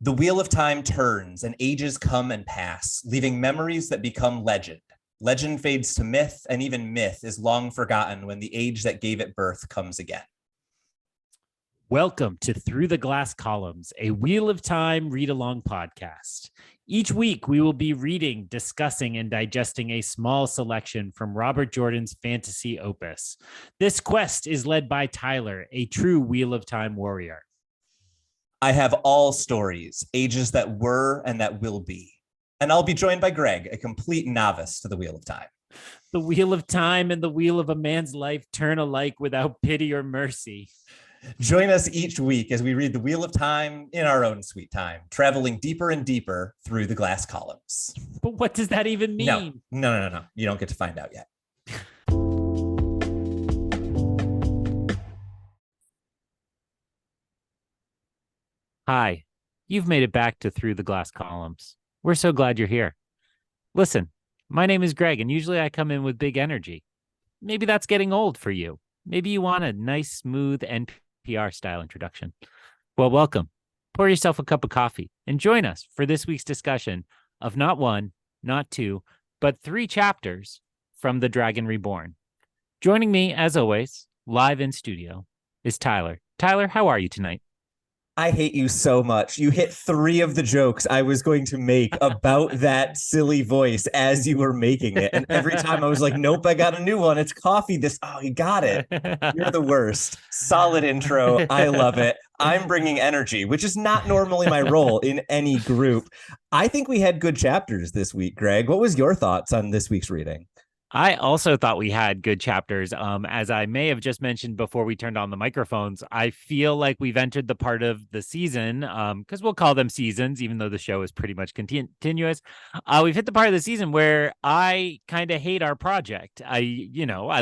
The wheel of time turns and ages come and pass, leaving memories that become legend. Legend fades to myth, and even myth is long forgotten when the age that gave it birth comes again. Welcome to Through the Glass Columns, a Wheel of Time read-along podcast. Each week, we will be reading, discussing, and digesting a small selection from Robert Jordan's fantasy opus. This quest is led by Tylor, a true Wheel of Time warrior. I have all stories, ages that were and that will be. And I'll be joined by Greg, a complete novice to the Wheel of Time. The Wheel of Time and the wheel of a man's life turn alike without pity or mercy. Join us each week as we read the Wheel of Time in our own sweet time, traveling deeper and deeper through the glass columns. But what does that even mean? No. You don't get to find out yet. Hi, you've made it back to Through the Glass Columns. We're so glad you're here. Listen, my name is Greg, and usually I come in with big energy. Maybe that's getting old for you. Maybe you want a nice, smooth NPR-style introduction. Well, welcome. Pour yourself a cup of coffee and join us for this week's discussion of not one, not two, but 3 chapters from The Dragon Reborn. Joining me, as always, live in studio, is Tylor. Tylor, how are you tonight? I hate you so much. You hit 3 of the jokes I was going to make about that silly voice as you were making it. And every time I was like, nope, I got a new one. It's coffee. You got it. You're the worst. Solid intro. I love it. I'm bringing energy, which is not normally my role in any group. I think we had good chapters this week, Greg. What was your thoughts on this week's reading? I also thought we had good chapters. As I may have just mentioned before we turned on the microphones, I feel like we've entered the part of the season, because we'll call them seasons, even though the show is pretty much continuous. We've hit the part of the season where I kind of hate our project. I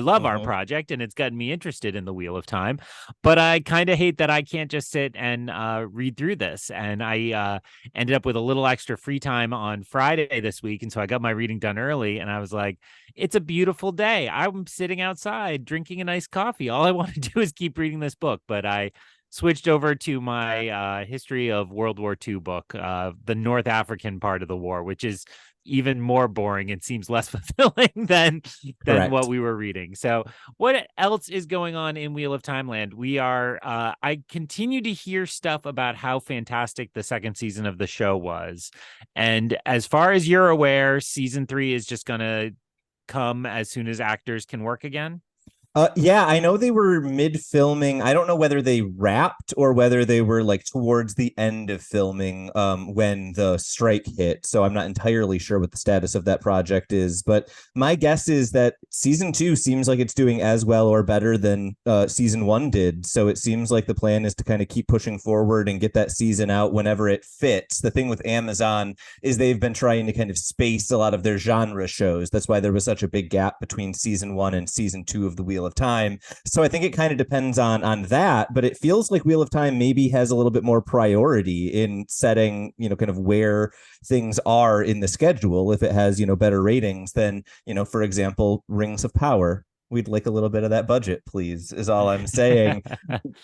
love our project, and it's gotten me interested in the Wheel of Time, but I kind of hate that I can't just sit and read through this. And I ended up with a little extra free time on Friday this week, and so I got my reading done early, and I was like, it's a beautiful day. I'm sitting outside drinking a nice coffee. All I want to do is keep reading this book. But I switched over to my history of World War II book, the North African part of the war, which is even more boring and seems less fulfilling than what we were reading. So what else is going on in Wheel of Time land? I continue to hear stuff about how fantastic the second season of the show was. And as far as you're aware, season 3 is just going to come as soon as actors can work again. Yeah, I know they were mid-filming. I don't know whether they wrapped or whether they were like towards the end of filming when the strike hit. So I'm not entirely sure what the status of that project is. But my guess is that season 2 seems like it's doing as well or better than season 1 did. So it seems like the plan is to kind of keep pushing forward and get that season out whenever it fits. The thing with Amazon is they've been trying to kind of space a lot of their genre shows. That's why there was such a big gap between season 1 and season 2 of the Wheel of Time. So I think it kind of depends on that, but it feels like Wheel of Time maybe has a little bit more priority in setting, kind of where things are in the schedule. If it has, better ratings than, for example, Rings of Power. We'd like a little bit of that budget, please, is all I'm saying.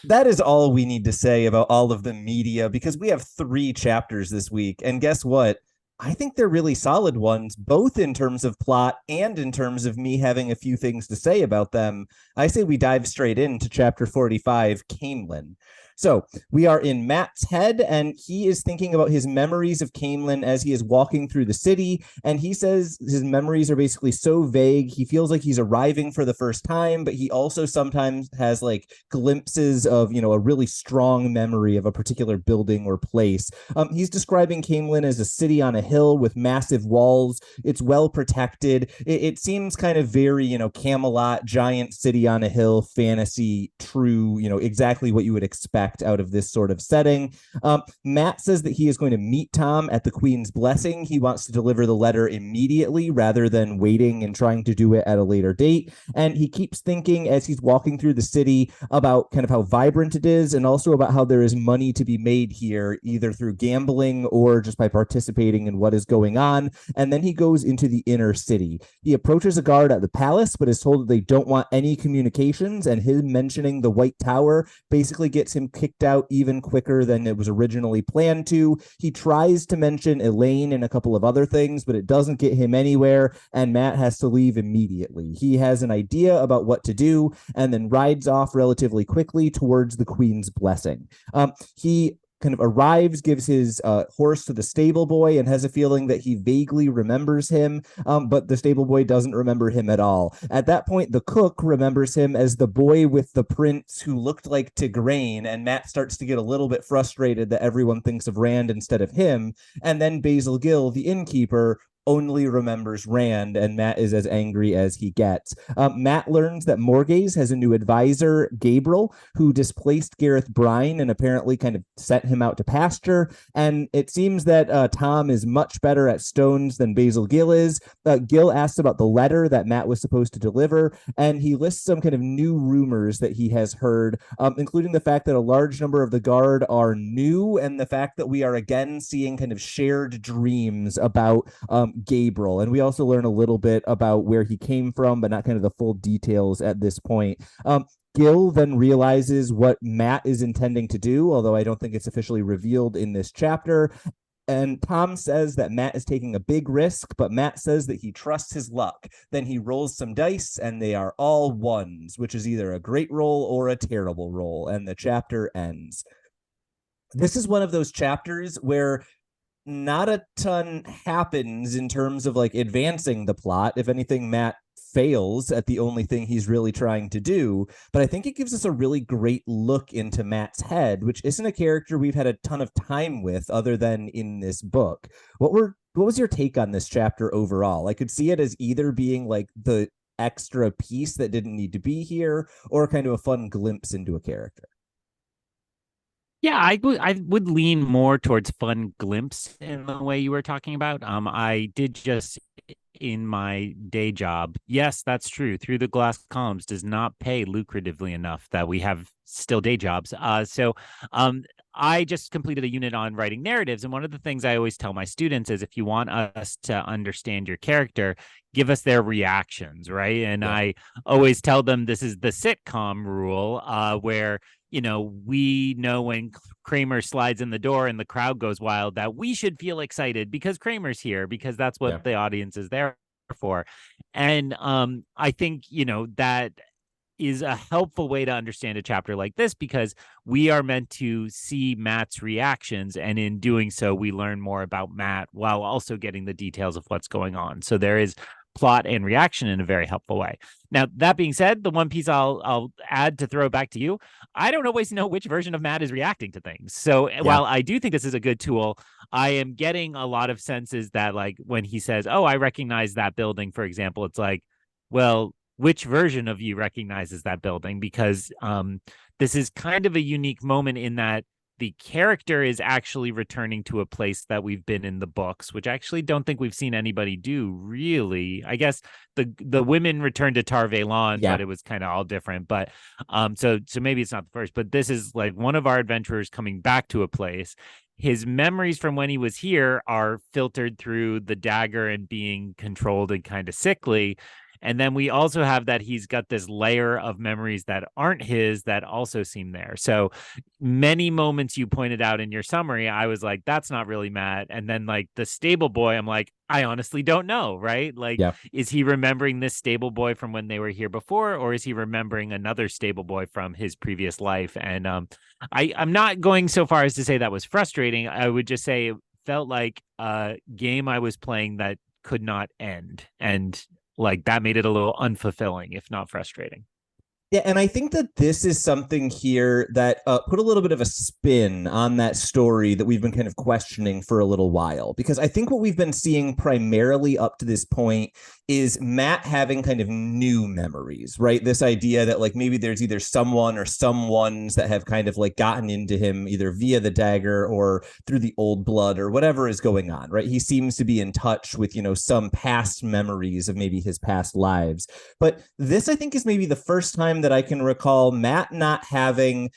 That is all we need to say about all of the media, because we have 3 chapters this week. And guess what? I think they're really solid ones, both in terms of plot and in terms of me having a few things to say about them. I say we dive straight into chapter 45, Caemlyn. So we are in Matt's head, and he is thinking about his memories of Caemlyn as he is walking through the city. And he says his memories are basically so vague. He feels like he's arriving for the first time, but he also sometimes has like glimpses of, a really strong memory of a particular building or place. He's describing Caemlyn as a city on a hill with massive walls. It's well protected. It seems kind of very, Camelot, giant city on a hill, fantasy, true, exactly what you would expect out of this sort of setting. Matt says that he is going to meet Tom at the Queen's blessing. He wants to deliver the letter immediately rather than waiting and trying to do it at a later date. And he keeps thinking as he's walking through the city about kind of how vibrant it is, and also about how there is money to be made here, either through gambling or just by participating in what is going on. And then he goes into the inner city. He approaches a guard at the palace, but is told that they don't want any communications, and him mentioning the White Tower basically gets him kicked out even quicker than it was originally planned to. He tries to mention Elaine and a couple of other things, but it doesn't get him anywhere, and Matt has to leave immediately. He has an idea about what to do and then rides off relatively quickly towards the Queen's blessing. He kind of arrives, gives his horse to the stable boy, and has a feeling that he vaguely remembers him, but the stable boy doesn't remember him at all. At that point, the cook remembers him as the boy with the prince who looked like Tigraine, and Matt starts to get a little bit frustrated that everyone thinks of Rand instead of him. And then Basil Gill, the innkeeper, only remembers Rand, and Matt is as angry as he gets. Matt learns that Morghese has a new advisor, Gabriel, who displaced Gareth Brine and apparently kind of sent him out to pasture. And it seems that Tom is much better at stones than Basil Gill is. Gill asks about the letter that Matt was supposed to deliver, and he lists some kind of new rumors that he has heard, including the fact that a large number of the guard are new, and the fact that we are again seeing kind of shared dreams about Gabriel. And we also learn a little bit about where he came from, but not kind of the full details at this point. Gill then realizes what Matt is intending to do, although I don't think it's officially revealed in this chapter. And Tom says that Matt is taking a big risk, but Matt says that he trusts his luck. Then he rolls some dice, and they are all ones, which is either a great roll or a terrible roll, and the chapter ends. This is one of those chapters where not a ton happens in terms of like advancing the plot. If anything, Matt fails at the only thing he's really trying to do. But I think it gives us a really great look into Matt's head, which isn't a character we've had a ton of time with other than in this book. What was your take on this chapter overall? I could see it as either being like the extra piece that didn't need to be here, or kind of a fun glimpse into a character. Yeah, I would lean more towards fun glimpse in the way you were talking about. I did just in my day job. Yes, that's true. Through the Glass Columns does not pay lucratively enough that we have still day jobs. So I just completed a unit on writing narratives. And one of the things I always tell my students is if you want us to understand your character, give us their reactions, right? And Yeah. I always tell them this is the sitcom rule, where we know when Kramer slides in the door and the crowd goes wild that we should feel excited because Kramer's here, because that's what the audience is there for. And I think, that is a helpful way to understand a chapter like this, because we are meant to see Matt's reactions. And in doing so, we learn more about Matt while also getting the details of what's going on. So there is plot and reaction in a very helpful way. Now, that being said, the one piece I'll add to throw back to you, I don't always know which version of Matt is reacting to things. So while I do think this is a good tool, I am getting a lot of senses that, like, when he says, oh, I recognize that building, for example, it's like, well, which version of you recognizes that building? Because this is kind of a unique moment in that the character is actually returning to a place that we've been in the books, which I actually don't think we've seen anybody do, really. I guess the women returned to Tar Valon, but it was kind of all different. But so maybe it's not the first, but this is like one of our adventurers coming back to a place. His memories from when he was here are filtered through the dagger and being controlled and kind of sickly. And then we also have that he's got this layer of memories that aren't his that also seem there. So many moments you pointed out in your summary, I was like, that's not really Matt. And then like the stable boy, I'm like, I honestly don't know, right? Like, is he remembering this stable boy from when they were here before, or is he remembering another stable boy from his previous life? And I'm not going so far as to say that was frustrating. I would just say it felt like a game I was playing that could not end. And like that made it a little unfulfilling, if not frustrating. Yeah, and I think that this is something here that put a little bit of a spin on that story that we've been kind of questioning for a little while. Because I think what we've been seeing primarily up to this point is Matt having kind of new memories, right? This idea that like maybe there's either someone or someones that have kind of like gotten into him either via the dagger or through the old blood or whatever is going on, right? He seems to be in touch with, some past memories of maybe his past lives. But this, I think, is maybe the first time that I can recall Matt not having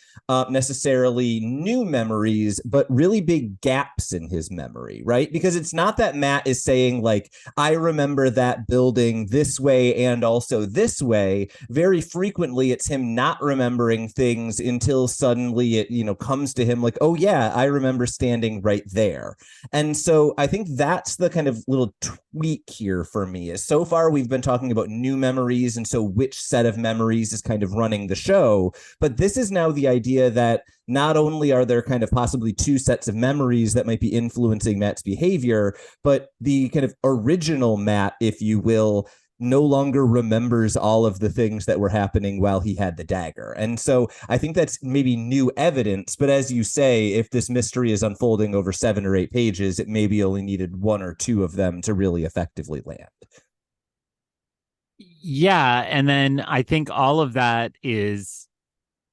necessarily new memories, but really big gaps in his memory, right? Because it's not that Matt is saying like, I remember that building building this way and also this way, very frequently it's him not remembering things until suddenly it, comes to him like, oh yeah, I remember standing right there. And so I think that's the kind of little tweak here for me. Is so far we've been talking about new memories, and so which set of memories is kind of running the show. But this is now the idea that not only are there kind of possibly two sets of memories that might be influencing Matt's behavior, but the kind of original Matt, if you will, no longer remembers all of the things that were happening while he had the dagger. And so I think that's maybe new evidence. But as you say, if this mystery is unfolding over 7 or 8 pages, it maybe only needed 1 or 2 of them to really effectively land. Yeah. And then I think all of that is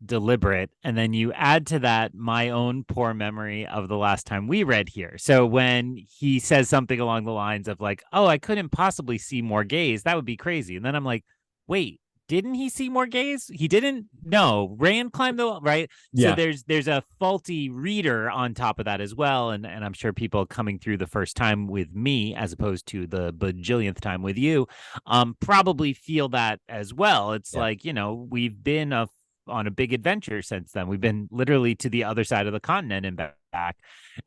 deliberate. And then you add to that my own poor memory of the last time we read here. So when he says something along the lines of like, oh, I couldn't possibly see more gays, that would be crazy. And then I'm like, wait, didn't he see more gays? He didn't. No, Rand climbed the wall, right? So Yeah. there's a faulty reader on top of that as well. And I'm sure people coming through the first time with me as opposed to the bajillionth time with you probably feel that as well. It's Yeah. like, we've been on a big adventure since then. We've been literally to the other side of the continent and back.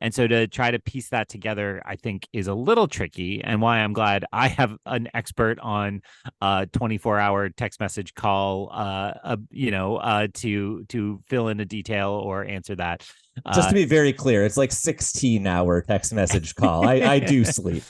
And so to try to piece that together, I think is a little tricky, and why I'm glad I have an expert on 24-hour text message call, to fill in a detail or answer that. Just to be very clear, it's like 16-hour text message call. I do sleep.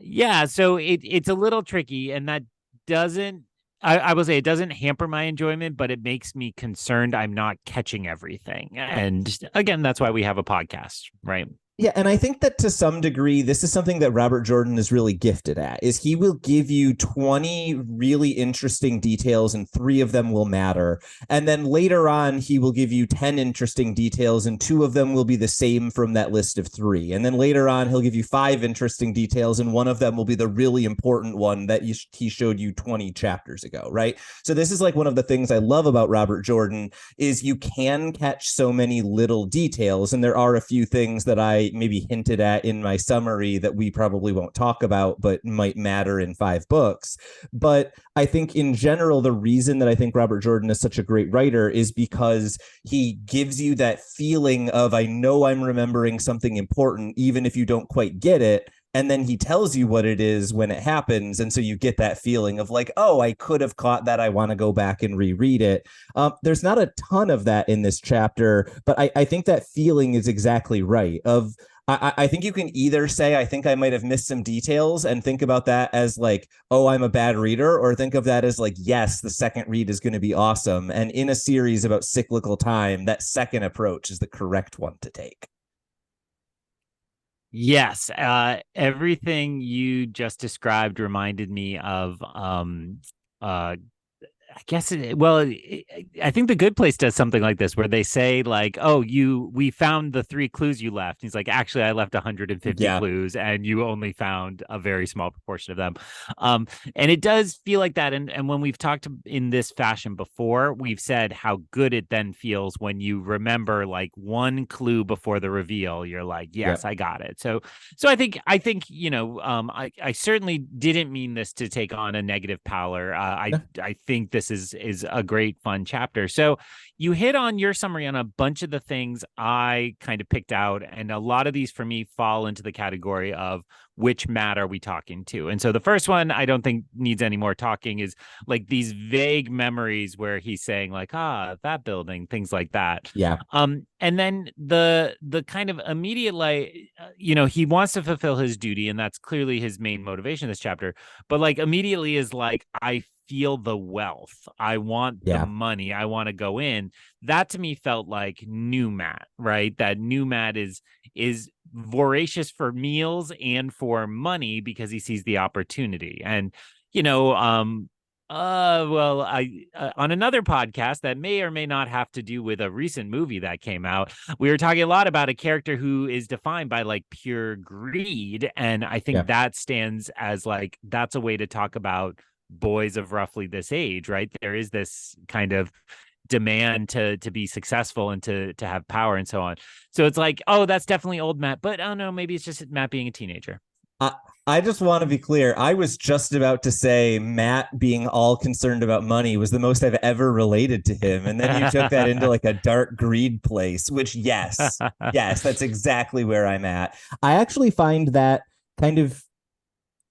Yeah, so it's a little tricky, and that doesn't I will say it doesn't hamper my enjoyment, but it makes me concerned I'm not catching everything. And again, that's why we have a podcast, right? Yeah, and I think that to some degree, this is something that Robert Jordan is really gifted at, is he will give you 20 really interesting details and 3 of them will matter. And then later on, he will give you 10 interesting details and 2 of them will be the same from that list of 3. And then later on, he'll give you 5 interesting details and one of them will be the really important one that he showed you 20 chapters ago, right? So this is like one of the things I love about Robert Jordan is you can catch so many little details. And there are a few things that I maybe hinted at in my summary that we probably won't talk about, but might matter in 5 books. But I think in general, the reason that I think Robert Jordan is such a great writer is because he gives you that feeling of, I know I'm remembering something important, even if you don't quite get it. And then he tells you what it is when it happens. And so you get that feeling of like, oh, I could have caught that. I want to go back and reread it. There's not a ton of that in this chapter, but I think that feeling is exactly right. I think you can either say, I think I might have missed some details and think about that as like, oh, I'm a bad reader, or think of that as like, yes, the second read is going to be awesome. And in a series about cyclical time, that second approach is the correct one to take. Yes, everything you just described reminded me of I guess I think The Good Place does something like this where they say like, oh, we found the 3 clues you left. And he's like, actually, I left 150 Yeah. clues and you only found a very small proportion of them. And it does feel like that. And when we've talked in this fashion before, we've said how good it then feels when you remember like one clue before the reveal. You're like, Yeah. yes, I got it. So I think I certainly didn't mean this to take on a negative pallor. I think this is a great fun chapter. So you hit on your summary on a bunch of the things I kind of picked out, and a lot of these for me fall into the category of which Matt are we talking to? And so the first one I don't think needs any more talking is like these vague memories where he's saying like, that building, things like that. Yeah. And then the kind of immediate he wants to fulfill his duty, and that's clearly his main motivation in this chapter. But like immediately is like, I feel the wealth. I want the Yeah. money. I want to go in. That to me felt like new Matt, right? That new Matt is voracious for meals and for money because he sees the opportunity. And I on another podcast that may or may not have to do with a recent movie that came out, we were talking a lot about a character who is defined by like pure greed, and I think Yeah. that stands as like that's a way to talk about boys of roughly this age, right? There is this kind of demand to be successful and to have power and so on. So it's like, oh, that's definitely old Matt, but oh no, maybe it's just Matt being a teenager. I just want to be clear. I was just about to say Matt being all concerned about money was the most I've ever related to him. And then you took that into like a dark greed place, which, yes, that's exactly where I'm at. I actually find that kind of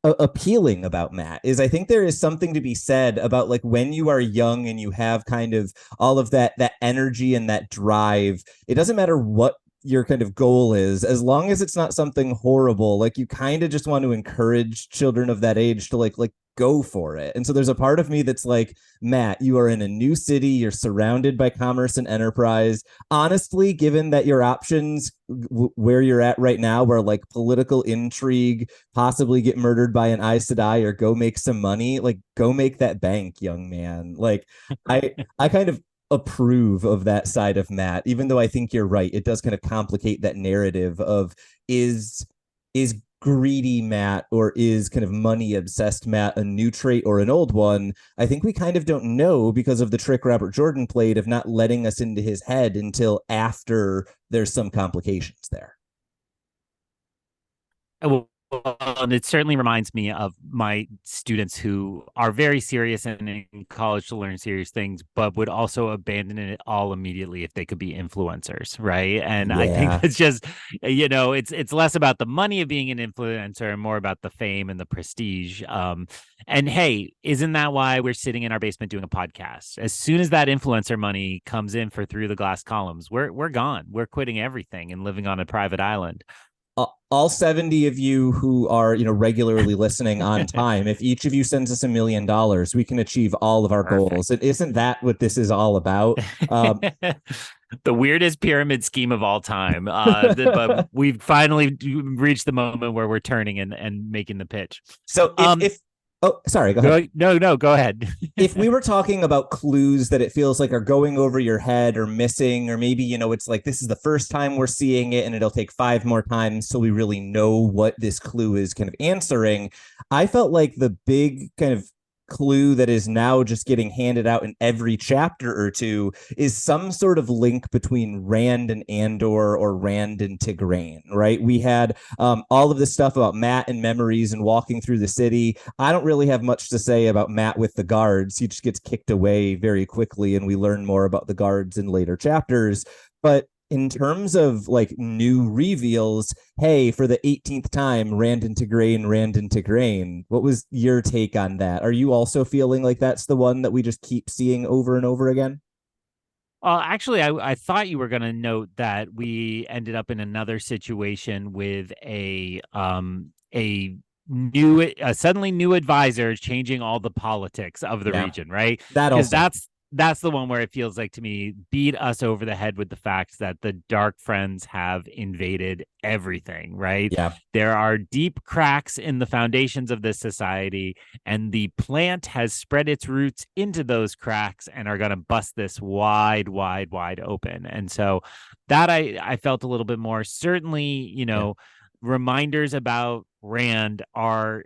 appealing about Matt is I think there is something to be said about like when you are young and you have kind of all of that energy and that drive. It doesn't matter what your kind of goal is, as long as it's not something horrible. Like you kind of just want to encourage children of that age to like go for it. And so there's a part of me that's like, Matt, you are in a new city, you're surrounded by commerce and enterprise. Honestly, given that your options where you're at right now, where like political intrigue, possibly get murdered by an Aes Sedai or go make some money, like go make that bank, young man. Like I kind of approve of that side of Matt, even though I think you're right. It does kind of complicate that narrative of is greedy Matt or is kind of money obsessed Matt a new trait or an old one? I think we kind of don't know because of the trick Robert Jordan played of not letting us into his head until after there's some complications there. Well, and it certainly reminds me of my students who are very serious and in college to learn serious things, but would also abandon it all immediately if they could be influencers, right? And I think Yeah. that's just, it's less about the money of being an influencer and more about the fame and the prestige. And hey, isn't that why we're sitting in our basement doing a podcast? As soon as that influencer money comes in for Through the Glass Columns, we're gone. We're quitting everything and living on a private island. All 70 of you who are regularly listening on time, if each of you sends us $1 million, we can achieve all of our goals. Perfect. And isn't that what this is all about? The weirdest pyramid scheme of all time. But we've finally reached the moment where we're turning and making the pitch. So if oh, sorry, go ahead. No, go ahead. If we were talking about clues that it feels like are going over your head or missing, or maybe, it's like this is the first time we're seeing it and it'll take 5 more times so we really know what this clue is kind of answering. I felt like the big kind of clue that is now just getting handed out in every chapter or two is some sort of link between Rand and Andor or Rand and Tigraine, right? We had all of this stuff about Matt and memories and walking through the city. I don't really have much to say about Matt with the guards. He just gets kicked away very quickly, and we learn more about the guards in later chapters. But in terms of like new reveals, hey, for the 18th time, Rand and Tigraine, what was your take on that? Are you also feeling like that's the one that we just keep seeing over and over again? Actually, I thought you were going to note that we ended up in another situation with a suddenly new advisor changing all the politics of the Yeah, region, right? that Because also. that's the one where it feels like to me beat us over the head with the fact that the dark friends have invaded everything, right? Yeah, There are deep cracks in the foundations of this society, and the plant has spread its roots into those cracks and are going to bust this wide open. And so that I felt a little bit more. Certainly, yeah, reminders about Rand are,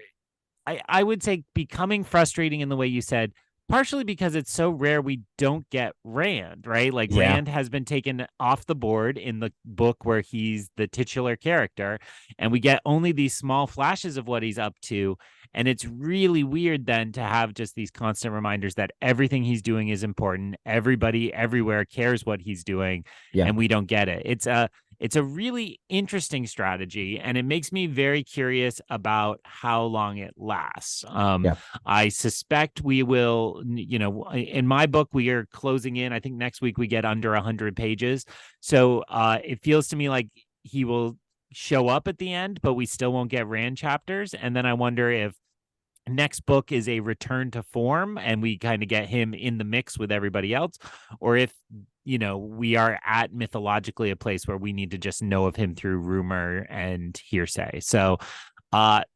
I would say, becoming frustrating in the way you said, partially because it's so rare we don't get Rand, right? Like yeah, Rand has been taken off the board in the book where he's the titular character, and we get only these small flashes of what he's up to. And it's really weird then to have just these constant reminders that everything he's doing is important. Everybody everywhere cares what he's doing, yeah, and we don't get it. It's a really interesting strategy, and it makes me very curious about how long it lasts. yeah. I suspect we will, in my book, we are closing in. I think next week we get under 100 pages. So it feels to me like he will show up at the end, but we still won't get Rand chapters. And then I wonder if next book is a return to form and we kind of get him in the mix with everybody else, or if we are at mythologically a place where we need to just know of him through rumor and hearsay. So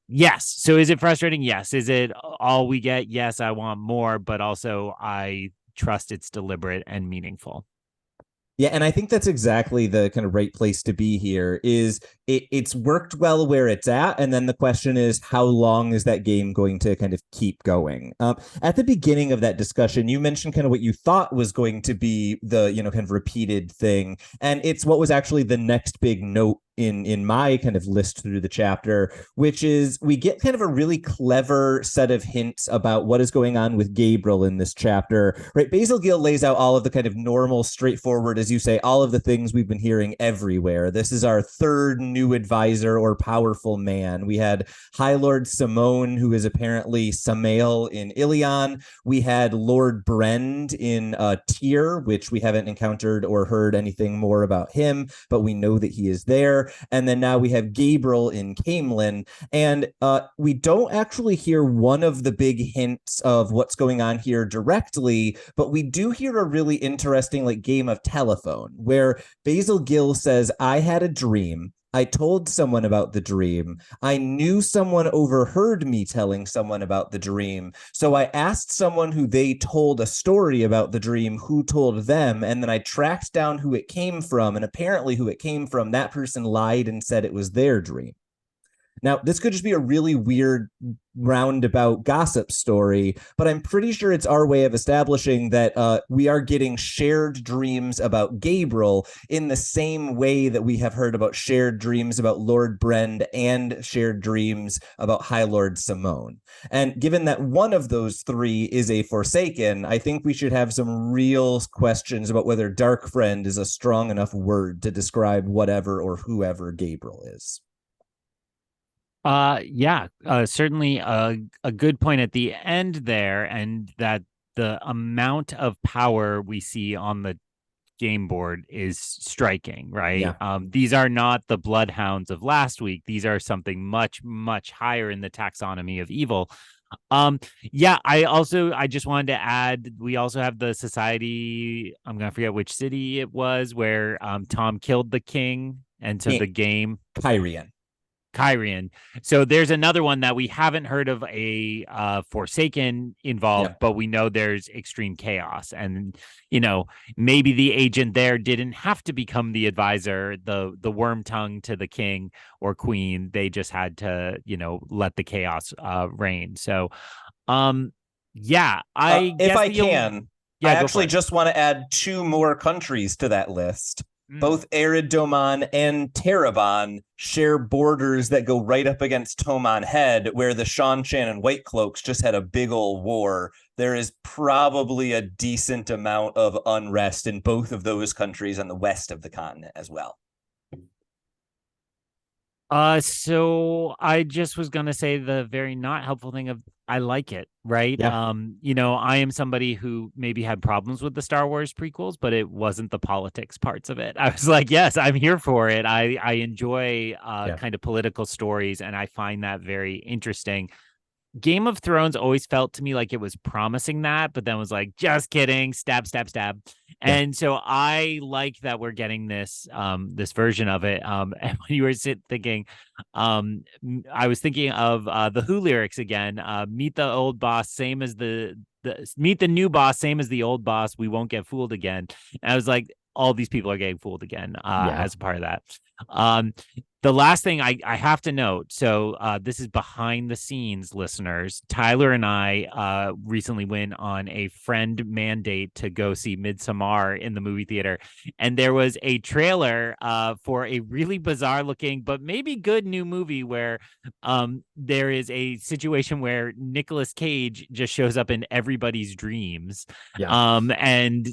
yes. So is it frustrating? Yes. Is it all we get? Yes, I want more, but also I trust it's deliberate and meaningful. Yeah, and I think that's exactly the kind of right place to be here. Is it's worked well where it's at, and then the question is how long is that game going to kind of keep going? At the beginning of that discussion, you mentioned kind of what you thought was going to be the kind of repeated thing, and it's what was actually the next big note in my kind of list through the chapter, which is we get kind of a really clever set of hints about what is going on with Gabriel in this chapter, right? Basil Gill lays out all of the kind of normal, straightforward, as you say, all of the things we've been hearing everywhere. This is our third new advisor or powerful man. We had High Lord Simone, who is apparently Samael in Ilion. We had Lord Brend in Tyr, which we haven't encountered or heard anything more about him, but we know that he is there. And then now we have Gabriel in Caemlyn, and we don't actually hear one of the big hints of what's going on here directly, but we do hear a really interesting like game of telephone where Basil Gill says, I had a dream. I told someone about the dream. I knew someone overheard me telling someone about the dream. So I asked someone who they told a story about the dream, who told them. And then I tracked down who it came from. And apparently who it came from, that person lied and said it was their dream. Now, this could just be a really weird roundabout gossip story, but I'm pretty sure it's our way of establishing that we are getting shared dreams about Gabriel in the same way that we have heard about shared dreams about Lord Brend and shared dreams about High Lord Simone. And given that one of those three is a Forsaken, I think we should have some real questions about whether Dark Friend is a strong enough word to describe whatever or whoever Gabriel is. Yeah, certainly a good point at the end there, and that the amount of power we see on the game board is striking, right? Yeah. These are not the bloodhounds of last week. These are something much, much higher in the taxonomy of evil. Yeah, I just wanted to add, we also have the society, I'm gonna forget which city it was, where Tom killed the king, and so the game Kyrian. Kyrian. So there's another one that we haven't heard of a Forsaken involved, but we know there's extreme chaos. And, you know, maybe the agent there didn't have to become the advisor, the worm tongue to the king or queen. They just had to, you know, let the chaos reign. So, yeah, I if guess I can, I yeah, go for actually it. just want to add two more countries to that list. Mm. Both Ered Doman and Terabon share borders that go right up against Toman Head, where the Seanchan and White Cloaks just had a big old war. There is probably a decent amount of unrest in both of those countries on the west of the continent as well. So I just was gonna say the very not helpful thing of I like it, right? Yeah. You know, I am somebody who maybe had problems with the Star Wars prequels, but it wasn't the politics parts of it. I was like, yes, I'm here for it. I enjoy Yeah. kind of political stories, and I find that very interesting. Game of Thrones always felt to me like it was promising that, but then was like, just kidding, stab, stab, stab. Yeah. And so I like that we're getting this version of it. And when you were thinking, I was thinking of the Who lyrics again. Meet the old boss, same as the meet the new boss, same as the old boss. We won't get fooled again. And I was like, all these people are getting fooled again as a part of that. Um, the last thing I have to note, so this is behind the scenes, listeners. Tylor and I recently went on a friend mandate to go see Midsommar in the movie theater, and there was a trailer for a really bizarre looking, but maybe good new movie where there is a situation where Nicolas Cage just shows up in everybody's dreams. Yeah. And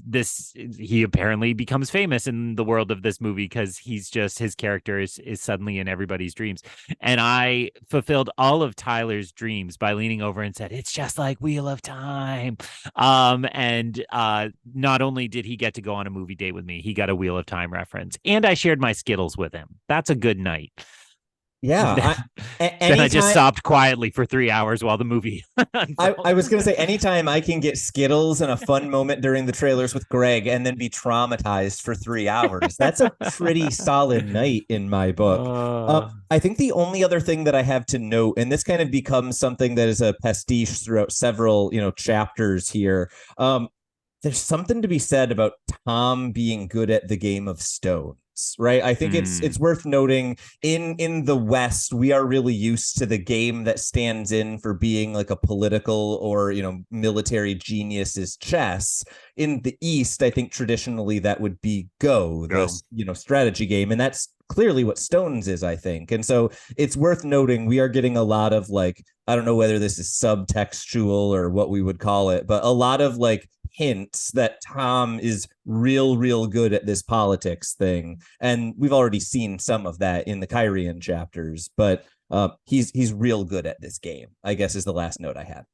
he apparently becomes famous in the world of this movie because his character is suddenly in everybody's dreams. And I fulfilled all of Tyler's dreams by leaning over and said, it's just like Wheel of Time. And not only did he get to go on a movie date with me, he got a Wheel of Time reference. And I shared my Skittles with him. That's a good night. Yeah. Then I just Anytime sobbed quietly for 3 hours while the movie I was going to say, anytime I can get Skittles and a fun moment during the trailers with Greg and then be traumatized for 3 hours, that's a pretty solid night in my book. I think the only other thing that I have to note, and this kind of becomes something that is a pastiche throughout several, chapters here. There's something to be said about Tom being good at the game of stones, right? I think it's worth noting in the West, we are really used to the game that stands in for being like a political or, military genius is chess. In the East, I think traditionally that would be Go, the strategy game. And that's clearly what Stones is, I think. And so it's worth noting we are getting a lot of like, I don't know whether this is subtextual or what we would call it, but a lot of like hints that Tom is real good at this politics thing. And we've already seen some of that in the Kyrian chapters, but he's real good at this game, I guess, is the last note I had.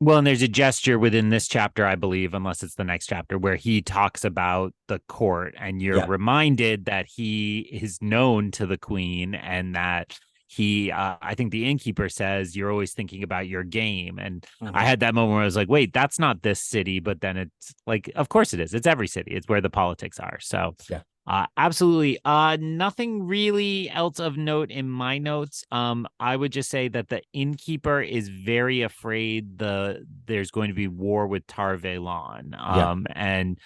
Well, and there's a gesture within this chapter, I believe, unless it's the next chapter, where he talks about the court, and you're Yeah. reminded that he is known to the queen, and that I think the innkeeper says, you're always thinking about your game. And I had that moment where I was like, wait, that's not this city. But then it's like, of course it is. It's every city. It's where the politics are. So Yeah. Absolutely. Nothing really else of note in my notes. I would just say that the innkeeper is very afraid there's going to be war with Tar Valon. Yeah. And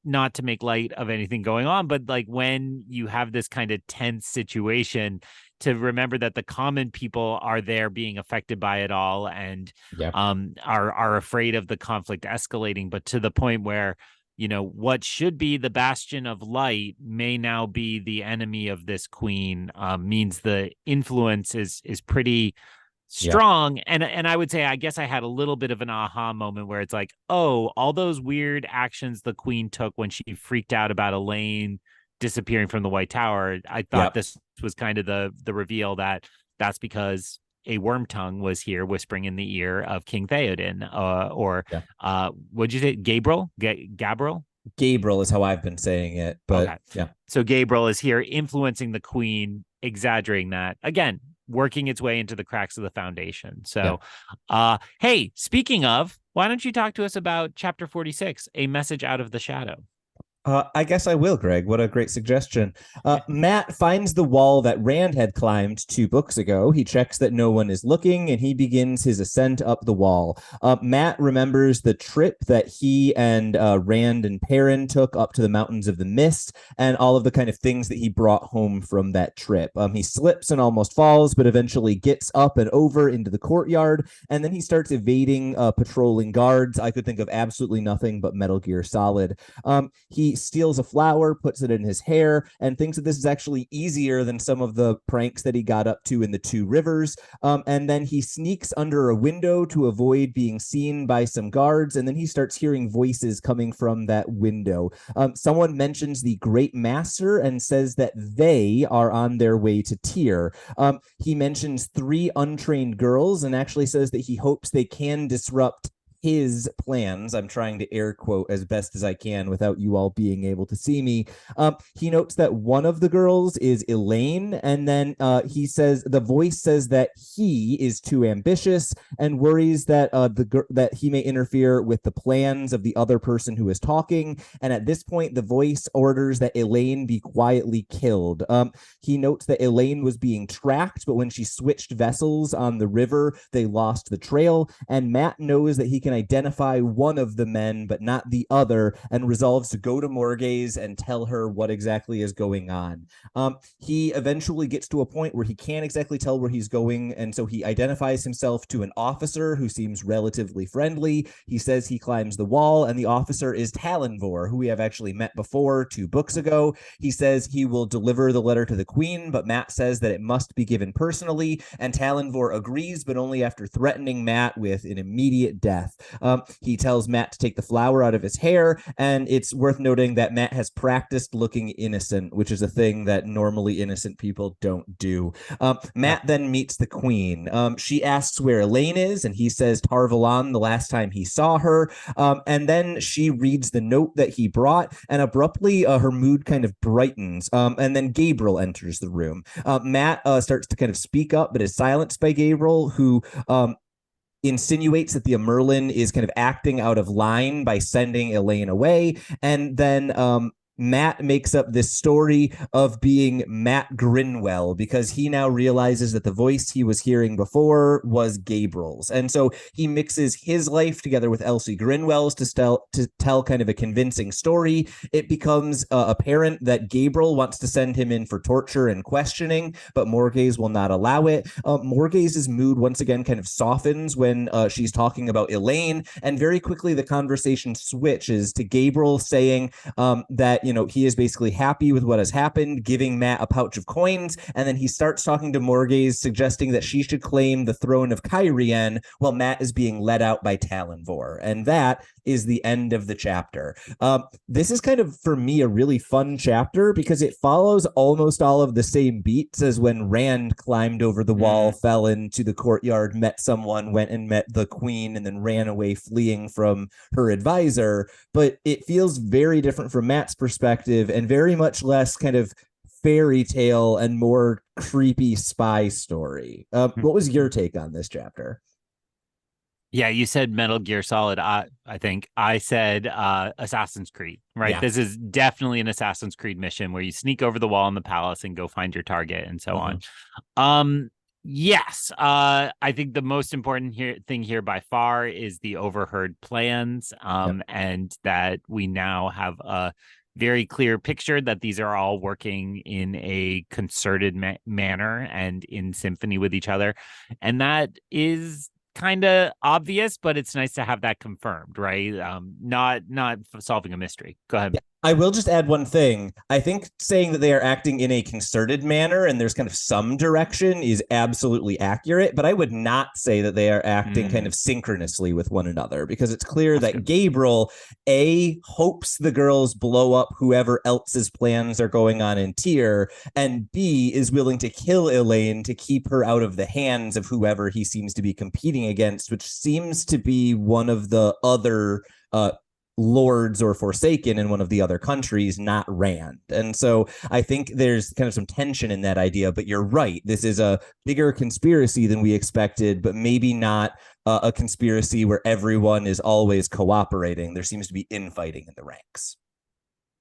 not to make light of anything going on, but like when you have this kind of tense situation, to remember that the common people are there being affected by it all, and Yeah. are afraid of the conflict escalating, but to the point where what should be the bastion of light may now be the enemy of this queen. Means the influence is pretty Yeah. strong. And I would say, I guess I had a little bit of an aha moment where it's like, oh, all those weird actions the queen took when she freaked out about Elaine disappearing from the White Tower. I thought this was kind of the reveal that that's because a worm tongue was here whispering in the ear of King Theoden, what'd you say? Gabriel? Gabriel is how I've been saying it, but okay. Yeah. So Gabriel is here influencing the queen, exaggerating that. Again, working its way into the cracks of the foundation. So, hey, speaking of, why don't you talk to us about chapter 46, A Message Out of the Shadow? I guess I will, Greg. What a great suggestion. Matt finds the wall that Rand had climbed 2 books ago. He checks that no one is looking, and he begins his ascent up the wall. Matt remembers the trip that he and Rand and Perrin took up to the Mountains of the Mist, and all of the kind of things that he brought home from that trip. He slips and almost falls, but eventually gets up and over into the courtyard, and then he starts evading patrolling guards. I could think of absolutely nothing but Metal Gear Solid. He steals a flower, puts it in his hair, and thinks that this is actually easier than some of the pranks that he got up to in the Two Rivers. And then he sneaks under a window to avoid being seen by some guards, and then he starts hearing voices coming from that window. Someone mentions the Great Master and says that they are on their way to Tyr. He mentions 3 untrained girls and actually says that he hopes they can disrupt his plans. I'm trying to air quote as best as I can without you all being able to see me. He notes that one of the girls is Elaine, and then he says the voice says that he is too ambitious and worries that that he may interfere with the plans of the other person who is talking. And at this point, the voice orders that Elaine be quietly killed. He notes that Elaine was being tracked, but when she switched vessels on the river, they lost the trail. And Matt knows that he can identify one of the men, but not the other, and resolves to go to Morgaze and tell her what exactly is going on. He eventually gets to a point where he can't exactly tell where he's going, and so he identifies himself to an officer who seems relatively friendly. He says he climbs the wall, and the officer is Talonvor, who we have actually met before 2 books ago. He says he will deliver the letter to the queen, but Matt says that it must be given personally, and Talonvor agrees, but only after threatening Matt with an immediate death. He tells Matt to take the flower out of his hair, and it's worth noting that Matt has practiced looking innocent, which is a thing that normally innocent people don't do. Matt then meets the queen. She asks where Elaine is, and he says Tar Valon the last time he saw her. And then she reads the note that he brought, and abruptly her mood kind of brightens. And then Gabriel enters the room. Matt starts to kind of speak up, but is silenced by Gabriel, who insinuates that the Merlin is kind of acting out of line by sending Elaine away. And then Matt makes up this story of being Matt Grinwell because he now realizes that the voice he was hearing before was Gabriel's. And so he mixes his life together with Elsie Grinwell's to tell kind of a convincing story. It becomes apparent that Gabriel wants to send him in for torture and questioning, but Morgaze will not allow it. Morgaze's mood once again kind of softens when she's talking about Elaine, and very quickly the conversation switches to Gabriel saying that he is basically happy with what has happened, giving Matt a pouch of coins, and then he starts talking to Morgaze, suggesting that she should claim the throne of Caerhien while Matt is being led out by Talonvor. And that is the end of the chapter. This is kind of, for me, a really fun chapter because it follows almost all of the same beats as when Rand climbed over the wall, fell into the courtyard, met someone, went and met the queen, and then ran away fleeing from her advisor. But it feels very different from Matt's perspective and very much less kind of fairy tale and more creepy spy story. What was your take on this chapter? Yeah, you said Metal Gear Solid. I think I said Assassin's Creed, right? Yeah. This is definitely an Assassin's Creed mission where you sneak over the wall in the palace and go find your target and so on. Yes, I think the most important thing here by far is the overheard plans, and that we now have a very clear picture that these are all working in a concerted manner and in symphony with each other. And that is kind of obvious, but it's nice to have that confirmed, right? Not solving a mystery. Go ahead. Yeah. I will just add one thing. I think saying that they are acting in a concerted manner and there's kind of some direction is absolutely accurate, but I would not say that they are acting kind of synchronously with one another because it's clear that Gabriel, A, hopes the girls blow up whoever else's plans are going on in Tyr, and B, is willing to kill Elaine to keep her out of the hands of whoever he seems to be competing against, which seems to be one of the other lords or forsaken in one of the other countries, not Rand. And so I think there's kind of some tension in that idea, but you're right. This is a bigger conspiracy than we expected, but maybe not a conspiracy where everyone is always cooperating. There seems to be infighting in the ranks.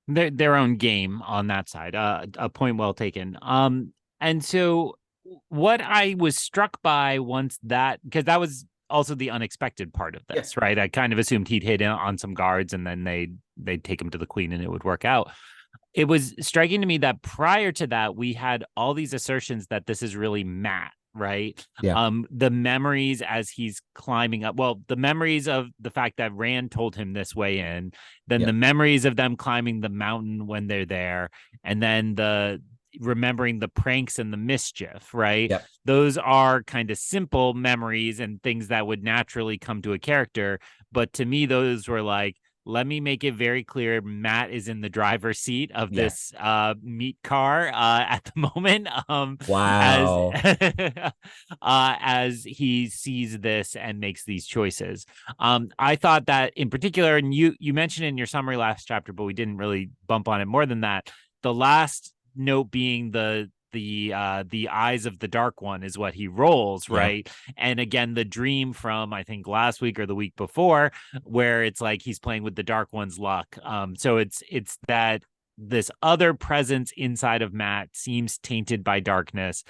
Their own game on that side. A point well taken. And so what I was struck by once that, because that was also the unexpected part of this, right? I kind of assumed he'd hit on some guards and then they'd take him to the queen and it would work out. It was striking to me that prior to that, we had all these assertions that this is really Matt, right? Yeah. The memories as he's climbing up. Well, the memories of the fact that Rand told him this way in, then the memories of them climbing the mountain when they're there, and then the remembering the pranks and the mischief, right? Yep. Those are kind of simple memories and things that would naturally come to a character. But to me, those were like, let me make it very clear Matt is in the driver's seat of this meat car at the moment. Wow. As he sees this and makes these choices. I thought that in particular, and you mentioned in your summary last chapter, but we didn't really bump on it more than that. The last note being the eyes of the dark one is what he rolls, right? And again, the dream from I think last week or the week before, where it's like he's playing with the dark one's luck. So it's that this other presence inside of Matt seems tainted by darkness.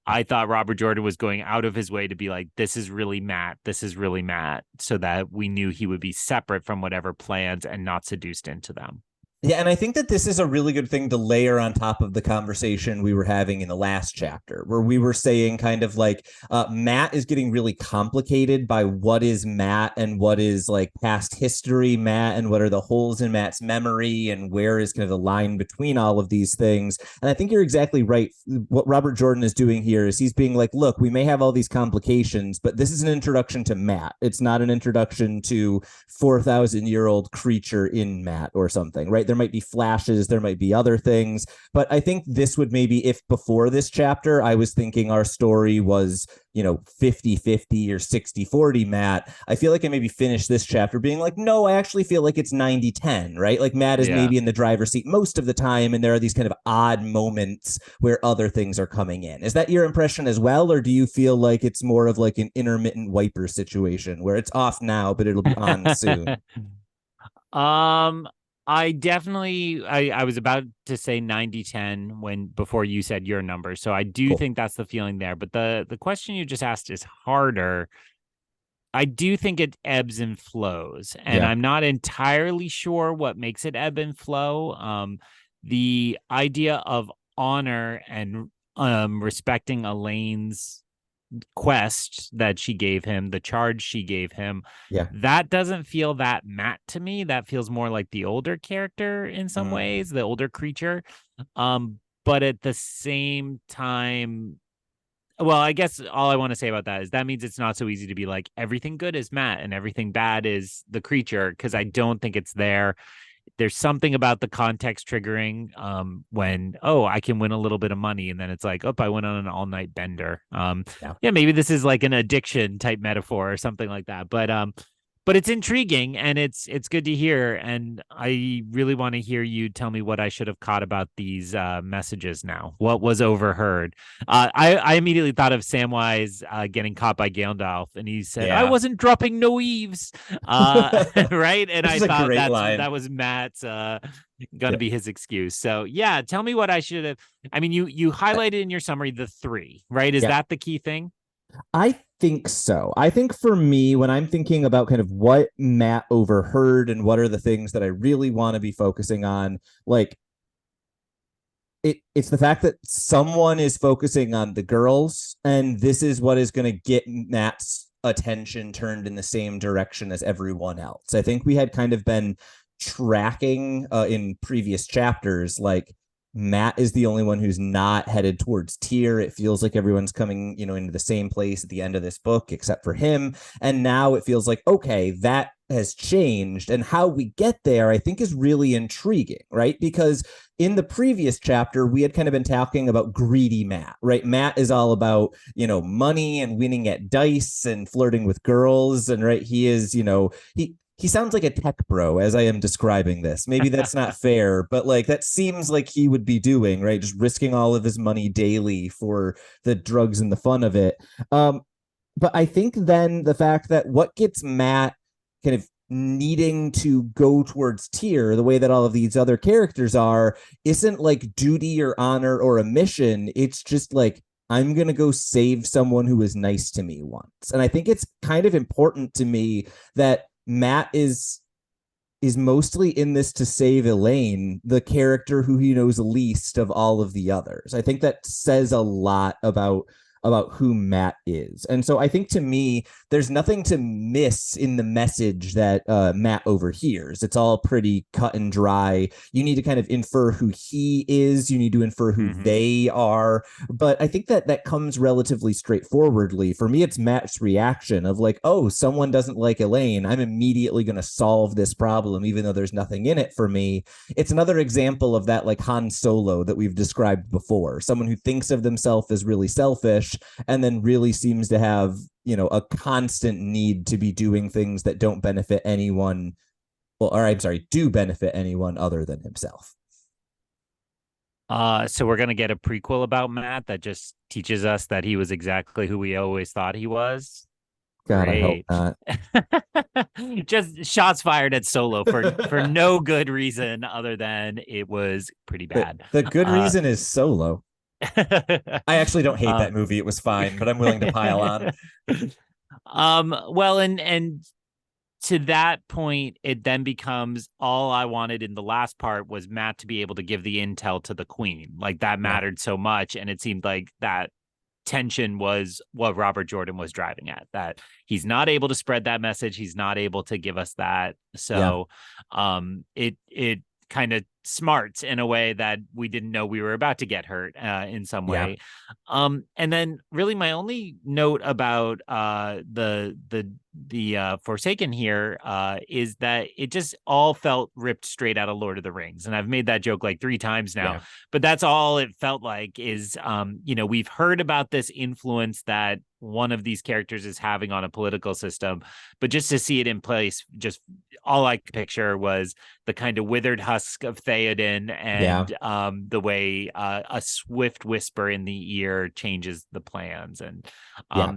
I thought Robert Jordan was going out of his way to be like, this is really Matt, so that we knew he would be separate from whatever plans and not seduced into them. Yeah, and I think that this is a really good thing to layer on top of the conversation we were having in the last chapter, where we were saying kind of like Matt is getting really complicated by what is Matt and what is like past history Matt and what are the holes in Matt's memory and where is kind of the line between all of these things. And I think you're exactly right. What Robert Jordan is doing here is he's being like, look, we may have all these complications, but this is an introduction to Matt. It's not an introduction to 4,000-year-old creature in Matt or something, right? There might be flashes, there might be other things, but I think this would maybe, if before this chapter, I was thinking our story was, 50-50 or 60-40 Matt, I feel like I maybe finished this chapter being like, no, I actually feel like it's 90-10, right? Like Matt is maybe in the driver's seat most of the time, and there are these kind of odd moments where other things are coming in. Is that your impression as well, or do you feel like it's more of like an intermittent wiper situation where it's off now, but it'll be on soon? I definitely I was about to say 90-10 before you said your number. So I do think that's the feeling there. But the question you just asked is harder. I do think it ebbs and flows, and I'm not entirely sure what makes it ebb and flow. The idea of honor and respecting Elaine's quest that she gave him, the charge she gave him, Yeah. that doesn't feel that Matt to me. That feels more like the older character in some Mm, ways, the older creature. But at the same time, well, I guess all I want to say about that is that means it's not so easy to be like everything good is Matt and everything bad is the creature, because I don't think it's there. There's something about the context triggering when, oh, I can win a little bit of money, and then it's like, oh, I went on an all-night bender. yeah. Yeah, maybe this is like an addiction type metaphor or something like that. But it's intriguing and it's good to hear. And I really want to hear you tell me what I should have caught about these messages now. What was overheard? I immediately thought of Samwise getting caught by Gandalf, and he said, "I Yeah. wasn't dropping no eaves," right? And Which I is a thought great line. that was Matt's gonna Yeah. be his excuse. So yeah, tell me what I should have. I mean, you highlighted in your summary the three, right? Is Yeah. that the key thing? I think so. I think for me, when I'm thinking about kind of what Matt overheard and what are the things that I really want to be focusing on, like it's the fact that someone is focusing on the girls, and this is what is going to get Matt's attention turned in the same direction as everyone else. I think we had kind of been tracking in previous chapters, like Matt is the only one who's not headed towards Tyr. It feels like everyone's coming, into the same place at the end of this book, except for him. And now it feels like, okay, that has changed. And how we get there, I think, is really intriguing, right? Because in the previous chapter, we had kind of been talking about greedy Matt, right? Matt is all about, money and winning at dice and flirting with girls. And right, he is, he sounds like a tech bro as I am describing this. Maybe that's not fair, but like that seems like he would be doing, right? Just risking all of his money daily for the drugs and the fun of it. But I think then the fact that what gets Matt kind of needing to go towards Tyr the way that all of these other characters are isn't like duty or honor or a mission. It's just like, I'm going to go save someone who was nice to me once. And I think it's kind of important to me that Matt is mostly in this to save Elaine, the character who he knows least of all of the others. I think that says a lot about who Matt is. And so I think to me, there's nothing to miss in the message that Matt overhears. It's all pretty cut and dry. You need to kind of infer who he is. You need to infer who they are. But I think that comes relatively straightforwardly. For me, it's Matt's reaction of like, oh, someone doesn't like Elaine. I'm immediately going to solve this problem, even though there's nothing in it for me. It's another example of that like Han Solo that we've described before. Someone who thinks of themselves as really selfish and then really seems to have a constant need to be doing things that don't benefit anyone, well, or I'm sorry, do benefit anyone other than himself. So we're gonna get a prequel about Matt that just teaches us that he was exactly who we always thought he was. God, I hope Great. not. Just shots fired at Solo for no good reason other than it was pretty the, bad. the good reason is Solo. I actually don't hate uh, that movie. It was fine, but I'm willing to pile on. well, and to that point, it then becomes all I wanted in the last part was Matt to be able to give the intel to the queen. Like that Yeah. mattered so much. And it seemed like that tension was what Robert Jordan was driving at, that he's not able to spread that message. He's not able to give us that. Yeah. So it kind of smarts in a way that we didn't know we were about to get hurt in some Yeah. way. And then really my only note about the Forsaken here is that it just all felt ripped straight out of Lord of the Rings. And I've made that joke like 3 times now, Yeah. but that's all it felt like is, we've heard about this influence that one of these characters is having on a political system, but just to see it in place, just all I could picture was the kind of withered husk of Theoden and the way a swift whisper in the ear changes the plans. And Yeah.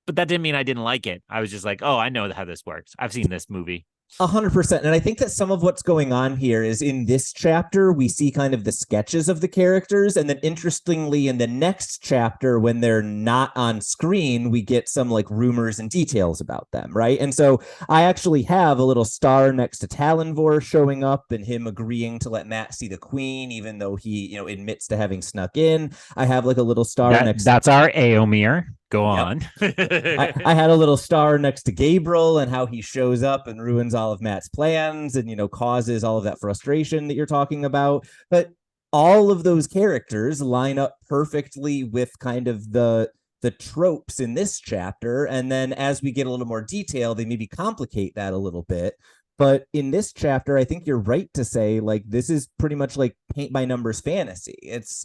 but that didn't mean I didn't like it. I was just like, oh, I know how this works. I've seen this movie. 100%. And I think that some of what's going on here is in this chapter, we see kind of the sketches of the characters. And then interestingly, in the next chapter, when they're not on screen, we get some like rumors and details about them. Right. And so I actually have a little star next to Talonvor showing up and him agreeing to let Matt see the queen, even though he, admits to having snuck in. I have like a little star next. That's our Aomir. Go Yep. on. I had a little star next to Gabriel and how he shows up and ruins all of Matt's plans and, causes all of that frustration that you're talking about. But all of those characters line up perfectly with kind of the tropes in this chapter. And then as we get a little more detail, they maybe complicate that a little bit. But in this chapter, I think you're right to say, like, this is pretty much like paint by numbers fantasy. It's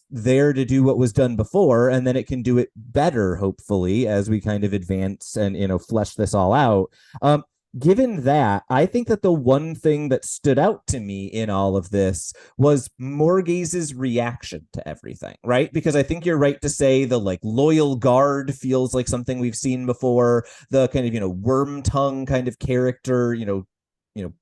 there to do what was done before, and then it can do it better, hopefully, as we kind of advance and flesh this all out. Given that, I think that the one thing that stood out to me in all of this was Morgaze's reaction to everything, right? Because I think you're right to say the like loyal guard feels like something we've seen before. The kind of worm tongue kind of character,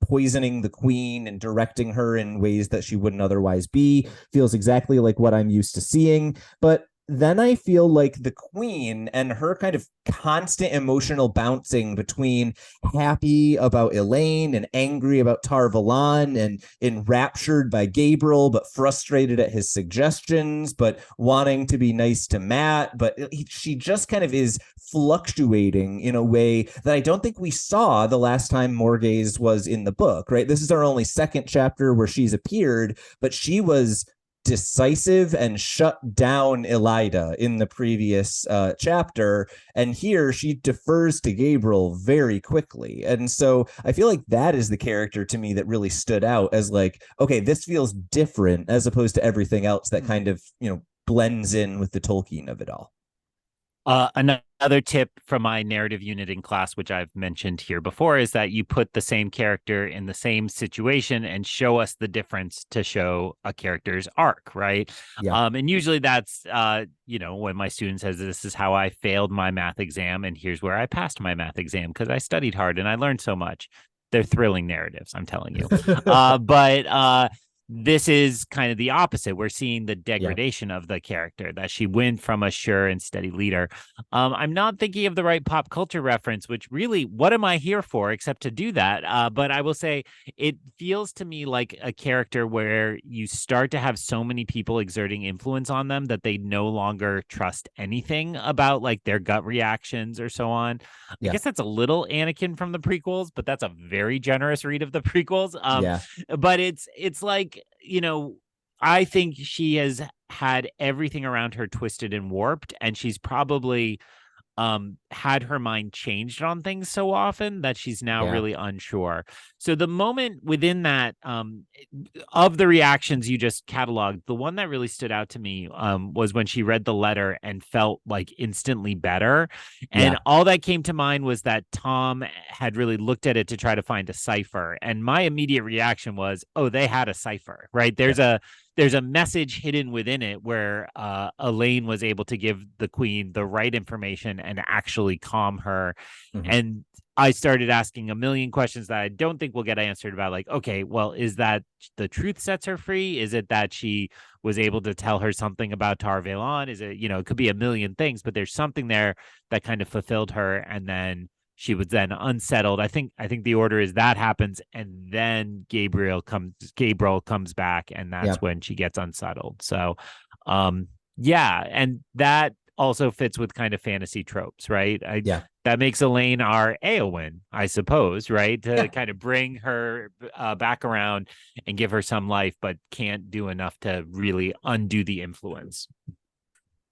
poisoning the queen and directing her in ways that she wouldn't otherwise be feels exactly like what I'm used to seeing. But then I feel like the queen and her kind of constant emotional bouncing between happy about Elaine and angry about Tar Valon and enraptured by Gabriel, but frustrated at his suggestions, but wanting to be nice to Matt. But she just kind of is fluctuating in a way that I don't think we saw the last time Morgaze was in the book, right? This is our only second chapter where she's appeared, but she was decisive and shut down Elida in the previous chapter. And here she defers to Gabriel very quickly. And so I feel like that is the character to me that really stood out as like, okay, this feels different as opposed to everything else that kind of, blends in with the Tolkien of it all. Another tip from my narrative unit in class, which I've mentioned here before, is that you put the same character in the same situation and show us the difference to show a character's arc, right? Yeah. And usually that's, when my student says, this is how I failed my math exam, and here's where I passed my math exam because I studied hard and I learned so much. They're thrilling narratives, I'm telling you. But this is kind of the opposite. We're seeing the degradation of the character, that she went from a sure and steady leader. I'm not thinking of the right pop culture reference, which really, what am I here for except to do that? But I will say it feels to me like a character where you start to have so many people exerting influence on them that they no longer trust anything about like their gut reactions or so on. I guess that's a little Anakin from the prequels, but that's a very generous read of the prequels. But it's like, I think she has had everything around her twisted and warped, and she's probably had her mind changed on things so often that she's now really unsure. So the moment within that, of the reactions you just cataloged, the one that really stood out to me was when she read the letter and felt like instantly better. And all that came to mind was that Tom had really looked at it to try to find a cipher. And my immediate reaction was, oh, they had a cipher, right? There's a message hidden within it where Elaine was able to give the queen the right information and actually calm her. Mm-hmm. And I started asking a million questions that I don't think will get answered about like, okay, well, is that the truth sets her free? Is it that she was able to tell her something about Tar Valon? Is it, it could be a million things, but there's something there that kind of fulfilled her. And then she was then unsettled. I think the order is that happens, and then Gabriel comes back, and that's when she gets unsettled. So, and that also fits with kind of fantasy tropes, right? That makes Elaine our Éowyn, I suppose, right? To kind of bring her back around and give her some life, but can't do enough to really undo the influence.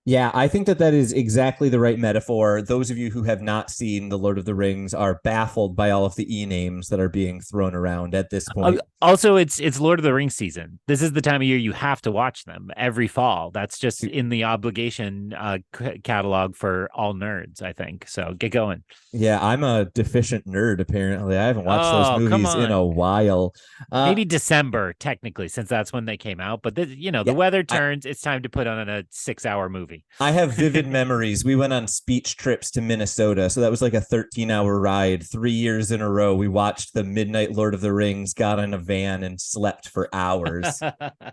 Yeah, I think that is exactly the right metaphor. Those of you who have not seen The Lord of the Rings are baffled by all of the e-names that are being thrown around at this point. Also, it's Lord of the Rings season. This is the time of year you have to watch them every fall. That's just in the obligation catalog for all nerds, I think. So get going. Yeah, I'm a deficient nerd, apparently. I haven't watched those movies in a while. Maybe December, technically, since that's when they came out. But, the weather turns. It's time to put on a 6-hour movie. I have vivid memories. We went on speech trips to Minnesota. So that was like a 13-hour ride. 3 years in a row, we watched the midnight Lord of the Rings, got in a van, and slept for hours.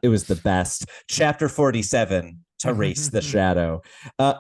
It was the best. Chapter 47. to race the shadow.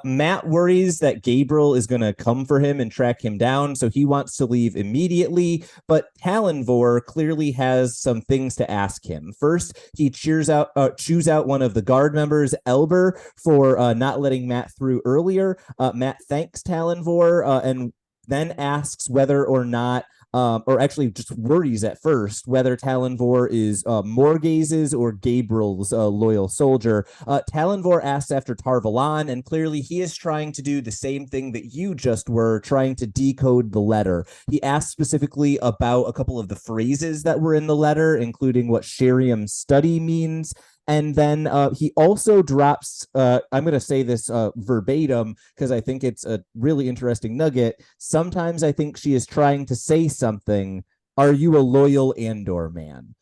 Matt worries that Gabriel is going to come for him and track him down, so he wants to leave immediately. But Talonvor clearly has some things to ask him. First, he chews out one of the guard members, Elber, for not letting Matt through earlier. Matt thanks Talonvor and then asks whether or not or actually just worries at first whether Talonvor is Morgaze's or Gabriel's loyal soldier. Talonvor asks after Tarvalon, and clearly he is trying to do the same thing that you just were, trying to decode the letter. He asks specifically about a couple of the phrases that were in the letter, including what Sheriam study means. And then he also drops, I'm going to say this verbatim because I think it's a really interesting nugget. Sometimes I think she is trying to say something. Are you a loyal Andor man?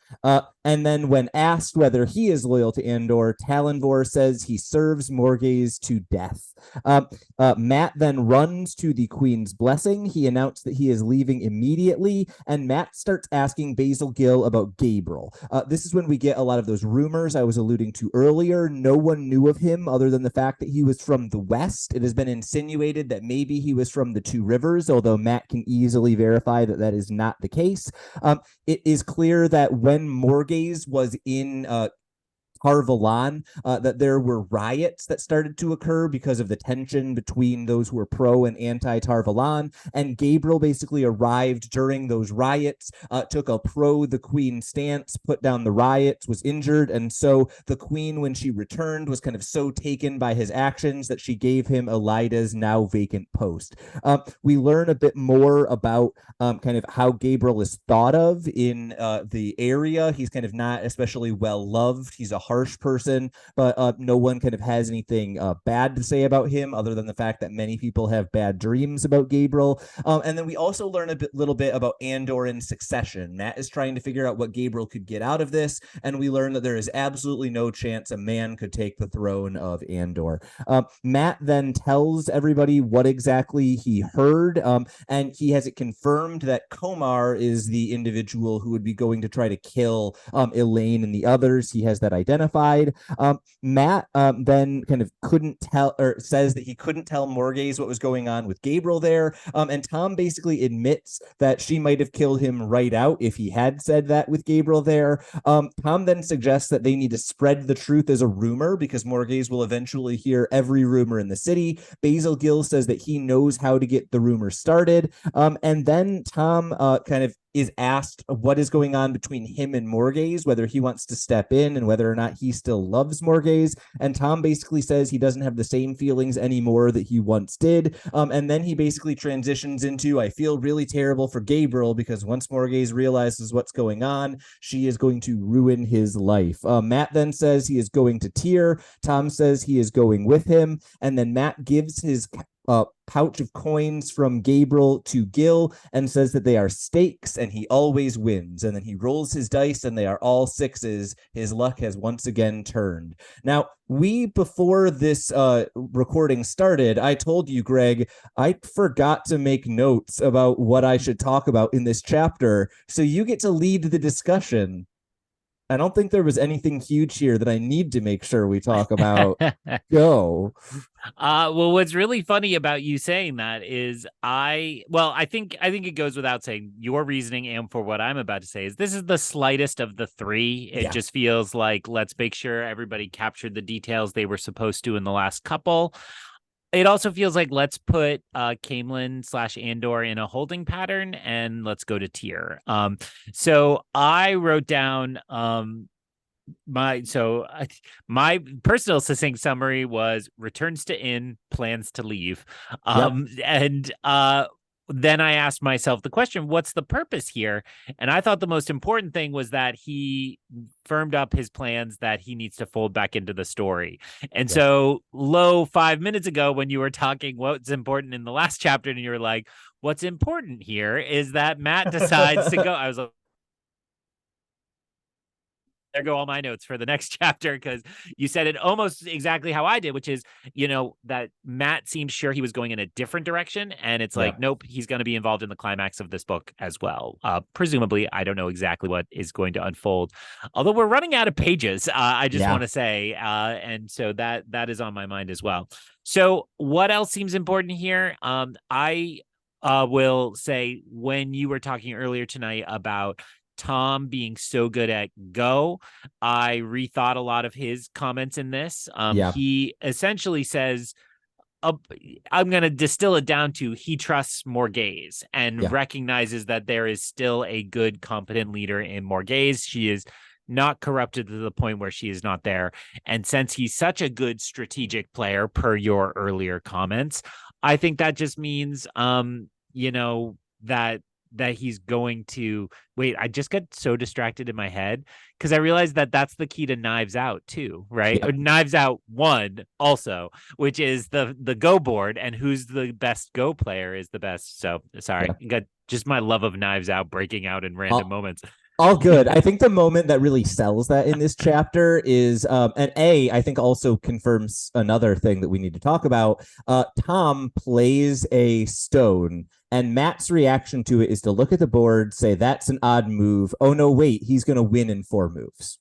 And then when asked whether he is loyal to Andor, Talonvor says he serves Morgaze to death. Matt then runs to the Queen's blessing. He announced that he is leaving immediately, and Matt starts asking Basil Gill about Gabriel. This is when we get a lot of those rumors I was alluding to earlier. No one knew of him other than the fact that he was from the West. It has been insinuated that maybe he was from the Two Rivers, although Matt can easily verify that that is not the case. It is clear that when Morgaze was in Tarvalon, that there were riots that started to occur because of the tension between those who were pro and anti-Tarvalon, and Gabriel basically arrived during those riots, took a pro the Queen stance, put down the riots, was injured, and so the Queen, when she returned, was kind of so taken by his actions that she gave him Elida's now vacant post. We learn a bit more about kind of how Gabriel is thought of in the area. He's kind of not especially well loved. He's a harsh person, but no one kind of has anything bad to say about him other than the fact that many people have bad dreams about Gabriel. And then we also learn little bit about Andor in succession. Matt is trying to figure out what Gabriel could get out of this, and we learn that there is absolutely no chance a man could take the throne of Andor. Matt then tells everybody what exactly he heard, and he has it confirmed that Komar is the individual who would be going to try to kill Elaine and the others. He has that identified. Matt then kind of couldn't tell, or says that he couldn't tell Morgaze what was going on with Gabriel there. And Tom basically admits that she might have killed him right out if he had said that with Gabriel there. Tom then suggests that they need to spread the truth as a rumor because Morgaze will eventually hear every rumor in the city. Basil Gill says that he knows how to get the rumor started. And then Tom kind of is asked what is going on between him and Morgaze, whether he wants to step in and whether or not he still loves Morgaze. And Tom basically says he doesn't have the same feelings anymore that he once did. And then he basically transitions into, I feel really terrible for Gabriel because once Morgaze realizes what's going on, she is going to ruin his life. Matt then says he is going to Tyr. Tom says he is going with him. And then Matt gives his pouch of coins from Gabriel to Gil and says that they are stakes and he always wins. And then he rolls his dice and they are all sixes. His luck has once again turned. Now, before this recording started, I told you, Greg, I forgot to make notes about what I should talk about in this chapter. So you get to lead the discussion. I don't think there was anything huge here that I need to make sure we talk about. Go. Well, what's really funny about you saying that is I think it goes without saying your reasoning and for what I'm about to say is this is the slightest of the three. It just feels like let's make sure everybody captured the details they were supposed to in the last couple. It also feels like let's put Caemlyn / Andor in a holding pattern and let's go to Tyr. So I wrote down my personal succinct summary was returns to inn, plans to leave. And then I asked myself the question, what's the purpose here? And I thought the most important thing was that he firmed up his plans that he needs to fold back into the story. And so 5 minutes ago, when you were talking what's important in the last chapter, and you were like, what's important here is that Matt decides to go. I was like, there go all my notes for the next chapter, because you said it almost exactly how I did, which is, that Matt seemed sure he was going in a different direction. And it's Yeah. like, nope, he's going to be involved in the climax of this book as well. Presumably, I don't know exactly what is going to unfold. Although we're running out of pages, I just Yeah. want to say. And so that is on my mind as well. So what else seems important here? I will say, when you were talking earlier tonight about Tom being so good at Go, I rethought a lot of his comments in this. Yeah. He essentially says, uh, I'm going to distill it down to, he trusts Morghese and Yeah. recognizes that there is still a good, competent leader in Morghese. She is not corrupted to the point where she is not there. And since he's such a good strategic player, per your earlier comments, I think that just means, that he's going to wait. I just got so distracted in my head because I realized that that's the key to Knives Out too, right? Yeah. Or Knives Out 1 also, which is the Go board, and who's the best Go player is the best. So sorry, Yeah. got just my love of Knives Out breaking out in random All, moments. all good. I think the moment that really sells that in this chapter is, and I think also confirms another thing that we need to talk about. Tom plays a stone, and Matt's reaction to it is to look at the board, say, that's an odd move. Oh, no, wait, he's going to win in 4 moves.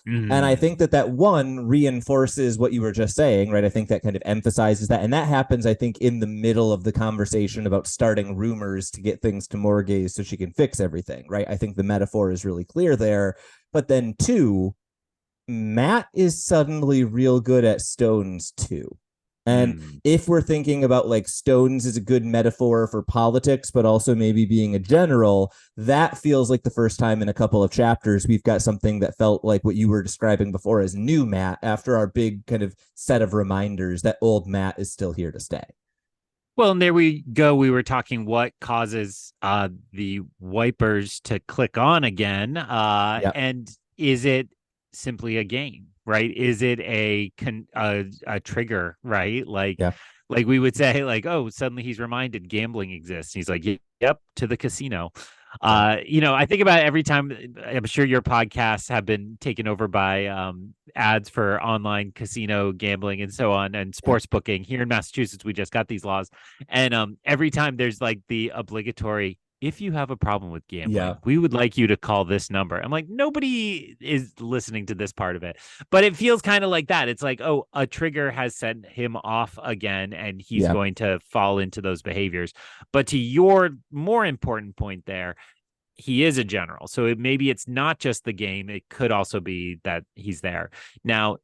And I Mm. think that one reinforces what you were just saying, right? I think that kind of emphasizes that. And that happens, I think, in the middle of the conversation about starting rumors to get things to Morghese so she can fix everything, right? I think the metaphor is really clear there. But then, two, Matt is suddenly real good at stones too. And Mm. if we're thinking about like stones as a good metaphor for politics, but also maybe being a general, that feels like the first time in a couple of chapters we've got something that felt like what you were describing before as new Matt, after our big kind of set of reminders that old Matt is still here to stay. Well, and there we go. We were talking what causes the wipers to click on again. Yeah. And is it simply a game, right? Is it a trigger, right? Yeah. Like we would say, like, oh, suddenly he's reminded gambling exists. He's like, yep, to the casino. Yeah. I think about it every time. I'm sure your podcasts have been taken over by ads for online casino gambling and so on, and Yeah. sports booking. Here in Massachusetts, we just got these laws, and every time there's like the obligatory, if you have a problem with Yeah. gambling, we would like you to call this number. I'm like, nobody is listening to this part of it, but it feels kind of like that. It's like, oh, a trigger has sent him off again, and he's Yeah. going to fall into those behaviors. But to your more important point there, he is a general. So maybe it's not just the game. It could also be that he's there. Now,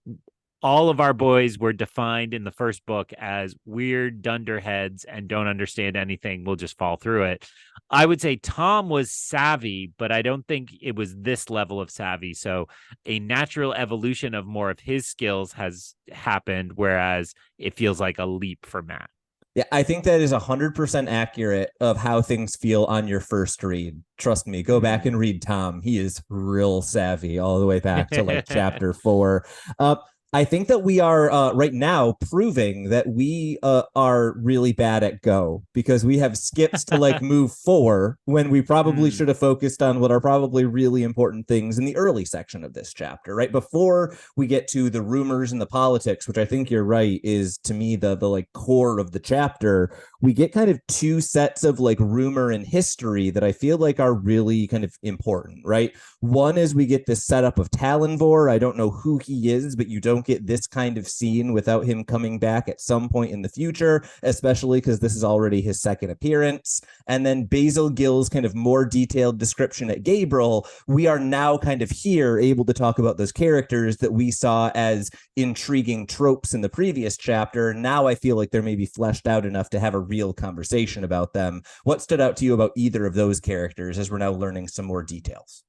all of our boys were defined in the first book as weird dunderheads and don't understand anything. We'll just fall through it. I would say Tom was savvy, but I don't think it was this level of savvy. So a natural evolution of more of his skills has happened, whereas it feels like a leap for Matt. Yeah, I think that is 100% accurate of how things feel on your first read. Trust me, go back and Mm. read Tom. He is real savvy all the way back to like chapter 4. Uh, I think that we are right now proving that we are really bad at Go because we have skips to like move 4 when we probably Mm. should have focused on what are probably really important things in the early section of this chapter, right? Before we get to the rumors and the politics, which I think you're right is to me the like core of the chapter. We get kind of 2 sets of like rumor and history that I feel like are really kind of important, right? One is we get this setup of Talonvor. I don't know who he is, but you don't get this kind of scene without him coming back at some point in the future, especially because this is already his second appearance. And then Basil Gill's kind of more detailed description at Gabriel. We are now kind of here able to talk about those characters that we saw as intriguing tropes in the previous chapter. Now I feel like they're maybe fleshed out enough to have a real conversation about them. What stood out to you about either of those characters as we're now learning some more details?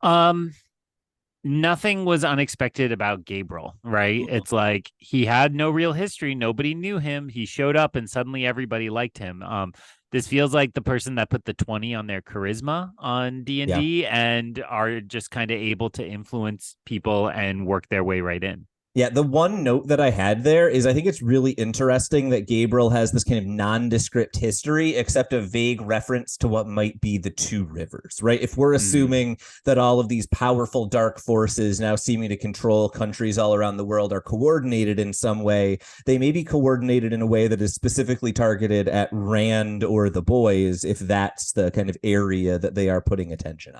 Um, Nothing was unexpected about Gabriel, right? It's like he had no real history. Nobody knew him. He showed up and suddenly everybody liked him. This feels like the person that put the 20 on their charisma on Yeah. D&D and are just kind of able to influence people and work their way right in. Yeah, the one note that I had there is I think it's really interesting that Gabriel has this kind of nondescript history, except a vague reference to what might be the two rivers, right? If we're Mm. assuming that all of these powerful dark forces now seeming to control countries all around the world are coordinated in some way, they may be coordinated in a way that is specifically targeted at Rand or the boys, if that's the kind of area that they are putting attention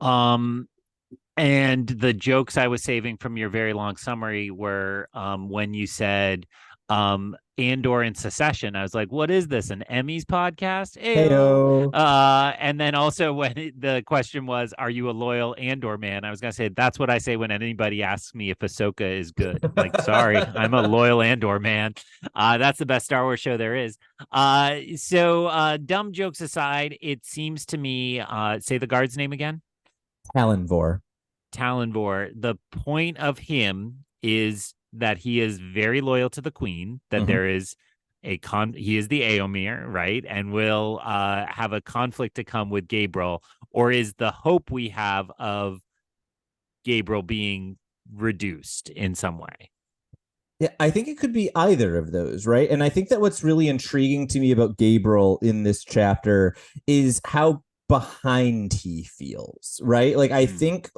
on. Um, And the jokes I was saving from your very long summary were when you said Andor and Secession. I was like, what is this? An Emmys podcast? Ew. Heyo. And then also when the question was, are you a loyal Andor man? I was going to say, that's what I say when anybody asks me if Ahsoka is good. Like, sorry, I'm a loyal Andor man. That's the best Star Wars show there is. Dumb jokes aside, it seems to me, say the guard's name again. Talonvor. Talonvor, the point of him is that he is very loyal to the queen, that Mhm. there is he is the Aomir, right? And will have a conflict to come with Gabriel, or is the hope we have of Gabriel being reduced in some way? Yeah, I think it could be either of those, right? And I think that what's really intriguing to me about Gabriel in this chapter is how behind he feels, right? Like I Mm. think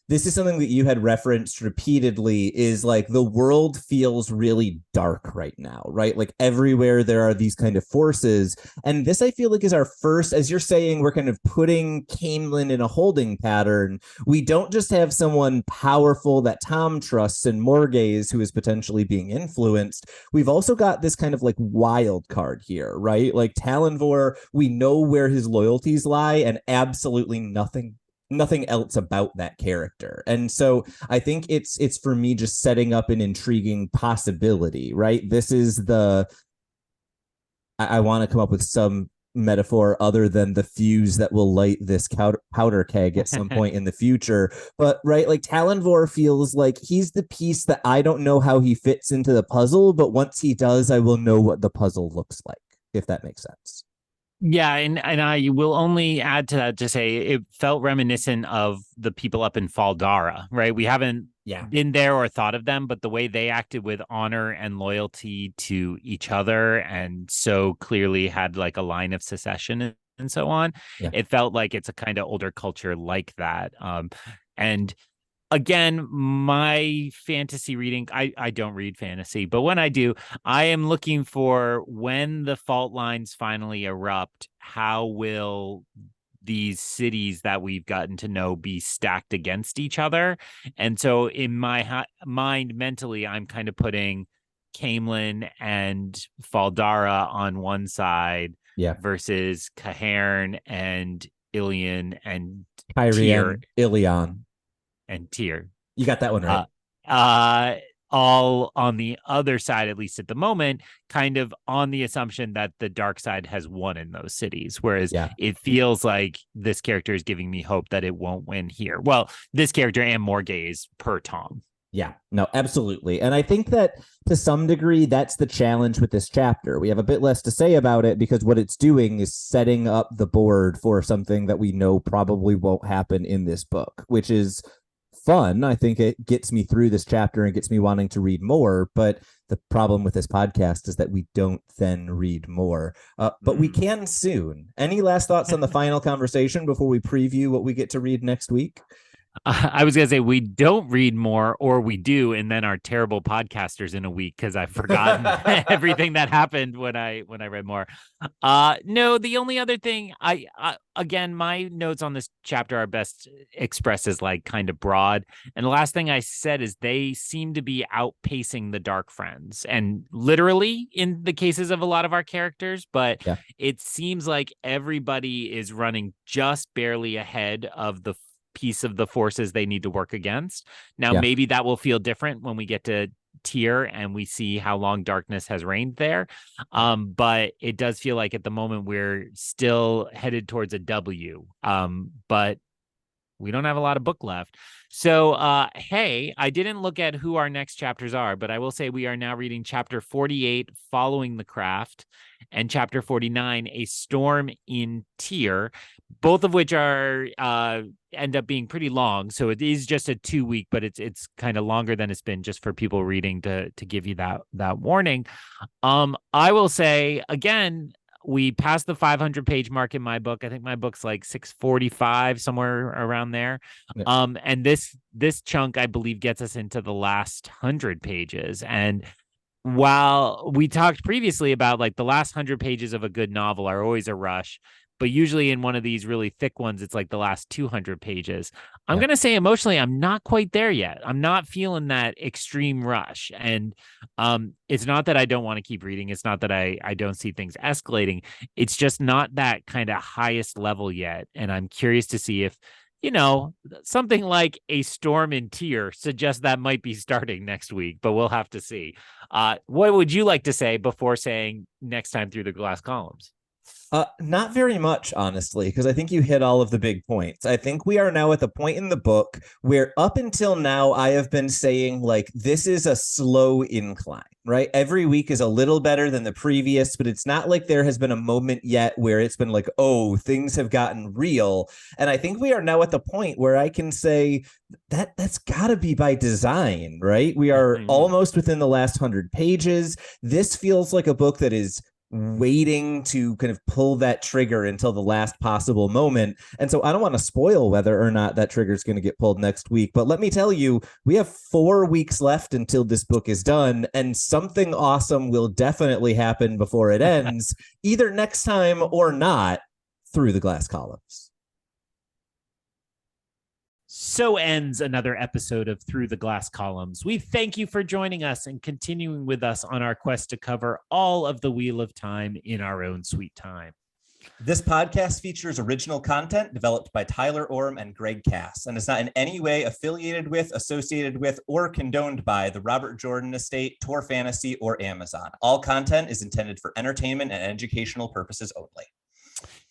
this is something that you had referenced repeatedly is like the world feels really dark right now, right? Like everywhere there are these kind of forces. And this I feel like is our first, as you're saying, we're kind of putting Caemlyn in a holding pattern. We don't just have someone powerful that Tom trusts and Morgaze who is potentially being influenced. We've also got this kind of like wild card here, right? Like Talonvor, we know where his loyalties lie and absolutely nothing else about that character. And so I think it's for me just setting up an intriguing possibility, right? This is the I want to come up with some metaphor other than the fuse that will light this powder keg at some point in the future. But right, like Talonvor feels like he's the piece that I don't know how he fits into the puzzle, but once he does, I will know what the puzzle looks like, if that makes sense. Yeah, and I will only add to that to say it felt reminiscent of the people up in Faldara, right? We haven't Yeah. been there or thought of them, but the way they acted with honor and loyalty to each other and so clearly had like a line of secession and so on, Yeah. it felt like it's a kind of older culture like that. And again, my fantasy reading, I don't read fantasy, but when I do, I am looking for when the fault lines finally erupt, how will these cities that we've gotten to know be stacked against each other? And so in my mind mentally, I'm kind of putting Caemlyn and Faldara on one side Yeah. versus Cairn and Ilian and Tyr Kyrian, Ilion. and Tyr. You got that one right. uh, uh, all on the other side, at least at the moment, kind of on the assumption that the dark side has won in those cities. Whereas Yeah. it feels like this character is giving me hope that it won't win here. Well, this character and Morgaze per Tom. Yeah, no, absolutely. And I think that to some degree, that's the challenge with this chapter. We have a bit less to say about it because what it's doing is setting up the board for something that we know probably won't happen in this book, which is fun. I think it gets me through this chapter and gets me wanting to read more. But the problem with this podcast is that we don't then read more. But we can soon. Any last thoughts on the final conversation before we preview what we get to read next week? I was gonna say we don't read more, or we do, and then are terrible podcasters in a week because I've forgotten everything that happened when I read more. No, the only other thing I again, my notes on this chapter are best expressed as like kind of broad. And the last thing I said is they seem to be outpacing the Dark Friends, and literally in the cases of a lot of our characters, but Yeah. it seems like everybody is running just barely ahead of the piece of the forces they need to work against. Now, Yeah. maybe that will feel different when we get to Tyr and we see how long darkness has reigned there. But it does feel like at the moment we're still headed towards a W. But we don't have a lot of book left. So, hey, I didn't look at who our next chapters are, but I will say we are now reading chapter 48, Following the Craft, and chapter 49, A Storm in Tyr, both of which are end up being pretty long. So it is just a 2-week, but it's kind of longer than it's been, just for people reading, to give you that warning. I will say again, we passed the 500-page mark in my book. I think my book's like 645, somewhere around there. Yeah. And this chunk, I believe, gets us into the last 100 pages. And while we talked previously about like the last 100 pages of a good novel are always a rush, but usually in one of these really thick ones, it's like the last 200 pages. I'm Yeah. going to say emotionally, I'm not quite there yet. I'm not feeling that extreme rush. And it's not that I don't want to keep reading. It's not that I don't see things escalating. It's just not that kind of highest level yet. And I'm curious to see if, something like A Storm in Tyr suggests that might be starting next week, but we'll have to see. What would you like to say before saying next time Through the Glass Columns? Not very much, honestly, because I think you hit all of the big points. I think we are now at the point in the book where up until now, I have been saying, like, this is a slow incline, right? Every week is a little better than the previous, but it's not like there has been a moment yet where it's been like, oh, things have gotten real. And I think we are now at the point where I can say that's got to be by design, right? We are almost within the last 100 pages. This feels like a book that is waiting to kind of pull that trigger until the last possible moment. And so I don't want to spoil whether or not that trigger is going to get pulled next week. But let me tell you, we have 4 weeks left until this book is done, and something awesome will definitely happen before it ends, either next time or not, Through the Glass Columns. So ends another episode of Through the Glass Columns. We thank you for joining us and continuing with us on our quest to cover all of the Wheel of Time in our own sweet time. This podcast features original content developed by Tylor Orm and Greg Cass and is not in any way affiliated with, associated with, or condoned by the Robert Jordan Estate, Tor Fantasy, or Amazon. All content is intended for entertainment and educational purposes only.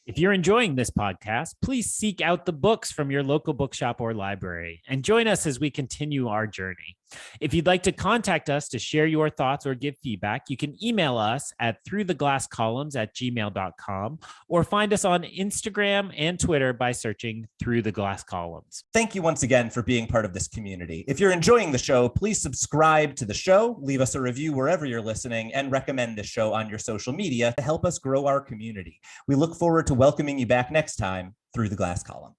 If you're enjoying this podcast, please seek out the books from your local bookshop or library and join us as we continue our journey. If you'd like to contact us to share your thoughts or give feedback, you can email us at throughtheglasscolumns@gmail.com or find us on Instagram and Twitter by searching Through the Glass Columns. Thank you once again for being part of this community. If you're enjoying the show, please subscribe to the show, leave us a review wherever you're listening, and recommend the show on your social media to help us grow our community. We look forward to welcoming you back next time Through the Glass Columns.